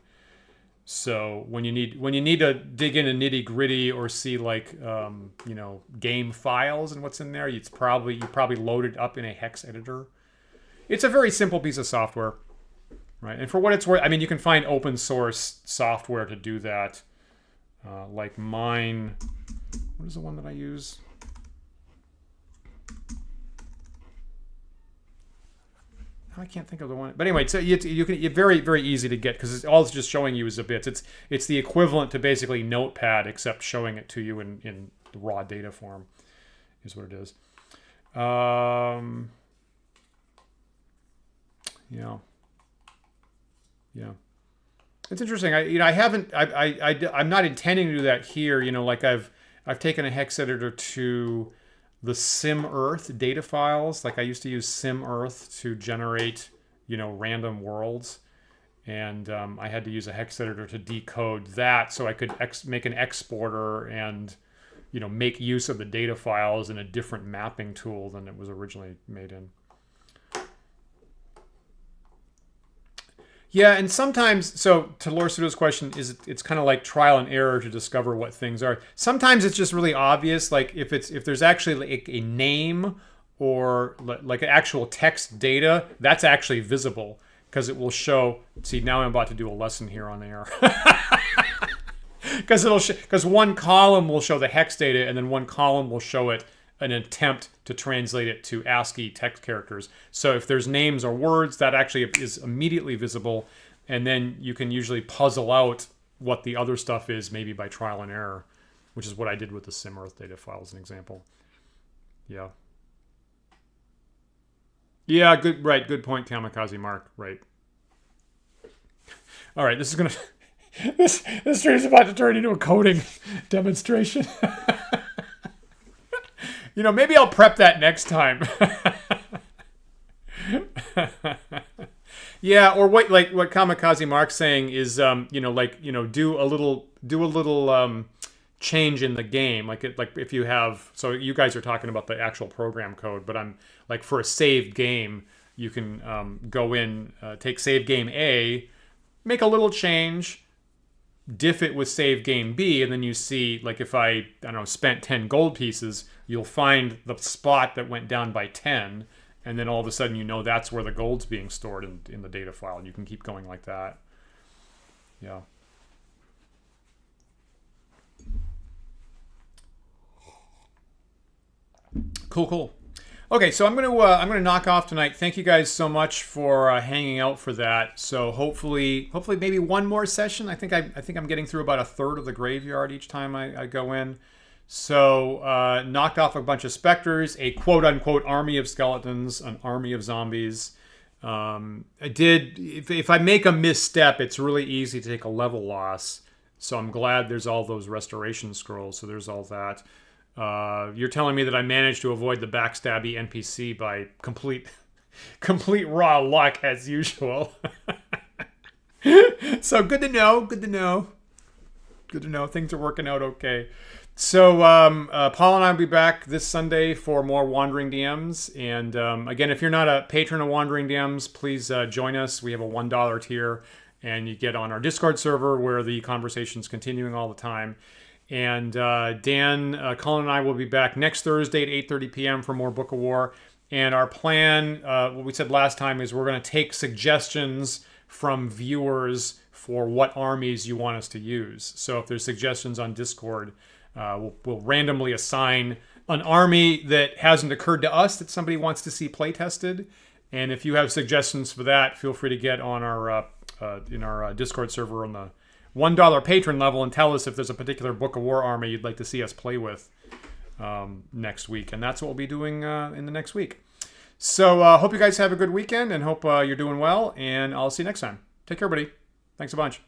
So when you need to dig into nitty gritty or see like game files and what's in there, you probably load it up in a hex editor. It's a very simple piece of software, right? And for what it's worth, I mean, you can find open source software to do that. Like mine, what is the one that I use? I can't think of the one, but anyway, so you're very, very easy to get because all it's just showing you is the bits. It's the equivalent to basically Notepad, except showing it to you in the raw data form, is what it is. Yeah. It's interesting. I'm not intending to do that here. Like I've taken a hex editor to the SimEarth data files. Like I used to use SimEarth to generate, random worlds. And I had to use a hex editor to decode that so I could make an exporter and, make use of the data files in a different mapping tool than it was originally made in. Yeah, and sometimes, so to Laura Sudo's question, it's kind of like trial and error to discover what things are. Sometimes it's just really obvious, like if there's actually like a name or like actual text data, that's actually visible because it will show. See, now I'm about to do a lesson here on air. Because one column will show the hex data and then one column will show it an attempt to translate it to ASCII text characters. So if there's names or words, that actually is immediately visible. And then you can usually puzzle out what the other stuff is, maybe by trial and error, which is what I did with the SimEarth data file as an example. Yeah. Yeah, good, right. Good point, Kamikaze Mark. Right. All right, this is going to... This stream is about to turn into a coding demonstration. Maybe I'll prep that next time. Yeah, or what Kamikaze Mark's saying is, do a little change in the game, like if you have. So you guys are talking about the actual program code, but I'm like for a saved game, you can go in, take save game A, make a little change, diff it with save game B, and then you see like if I don't know spent 10 gold pieces. You'll find the spot that went down by 10, and then all of a sudden that's where the gold's being stored in the data file, and you can keep going like that. Yeah. Cool. Okay, so I'm gonna knock off tonight. Thank you guys so much for hanging out for that. So hopefully maybe one more session. I think I'm getting through about a third of the graveyard each time I go in. So knocked off a bunch of spectres, a quote unquote army of skeletons, an army of zombies. If I make a misstep, it's really easy to take a level loss. So I'm glad there's all those restoration scrolls. So there's all that. You're telling me that I managed to avoid the backstabby NPC by complete raw luck as usual. So good to know. Things are working out okay. So Paul and I will be back this Sunday for more Wandering DMs. And again, if you're not a patron of Wandering DMs, please join us. We have a $1 tier, and you get on our Discord server where the conversation's continuing all the time. And Dan, Colin, and I will be back next Thursday at 8:30 p.m. for more Book of War. And our plan, what we said last time, is we're going to take suggestions from viewers for what armies you want us to use. So if there's suggestions on Discord, we'll randomly assign an army that hasn't occurred to us that somebody wants to see play tested. And if you have suggestions for that, feel free to get on our in our Discord server on the $1 patron level and tell us if there's a particular Book of War army you'd like to see us play with next week. And that's what we'll be doing in the next week. So hope you guys have a good weekend and hope you're doing well. And I'll see you next time. Take care, everybody. Thanks a bunch.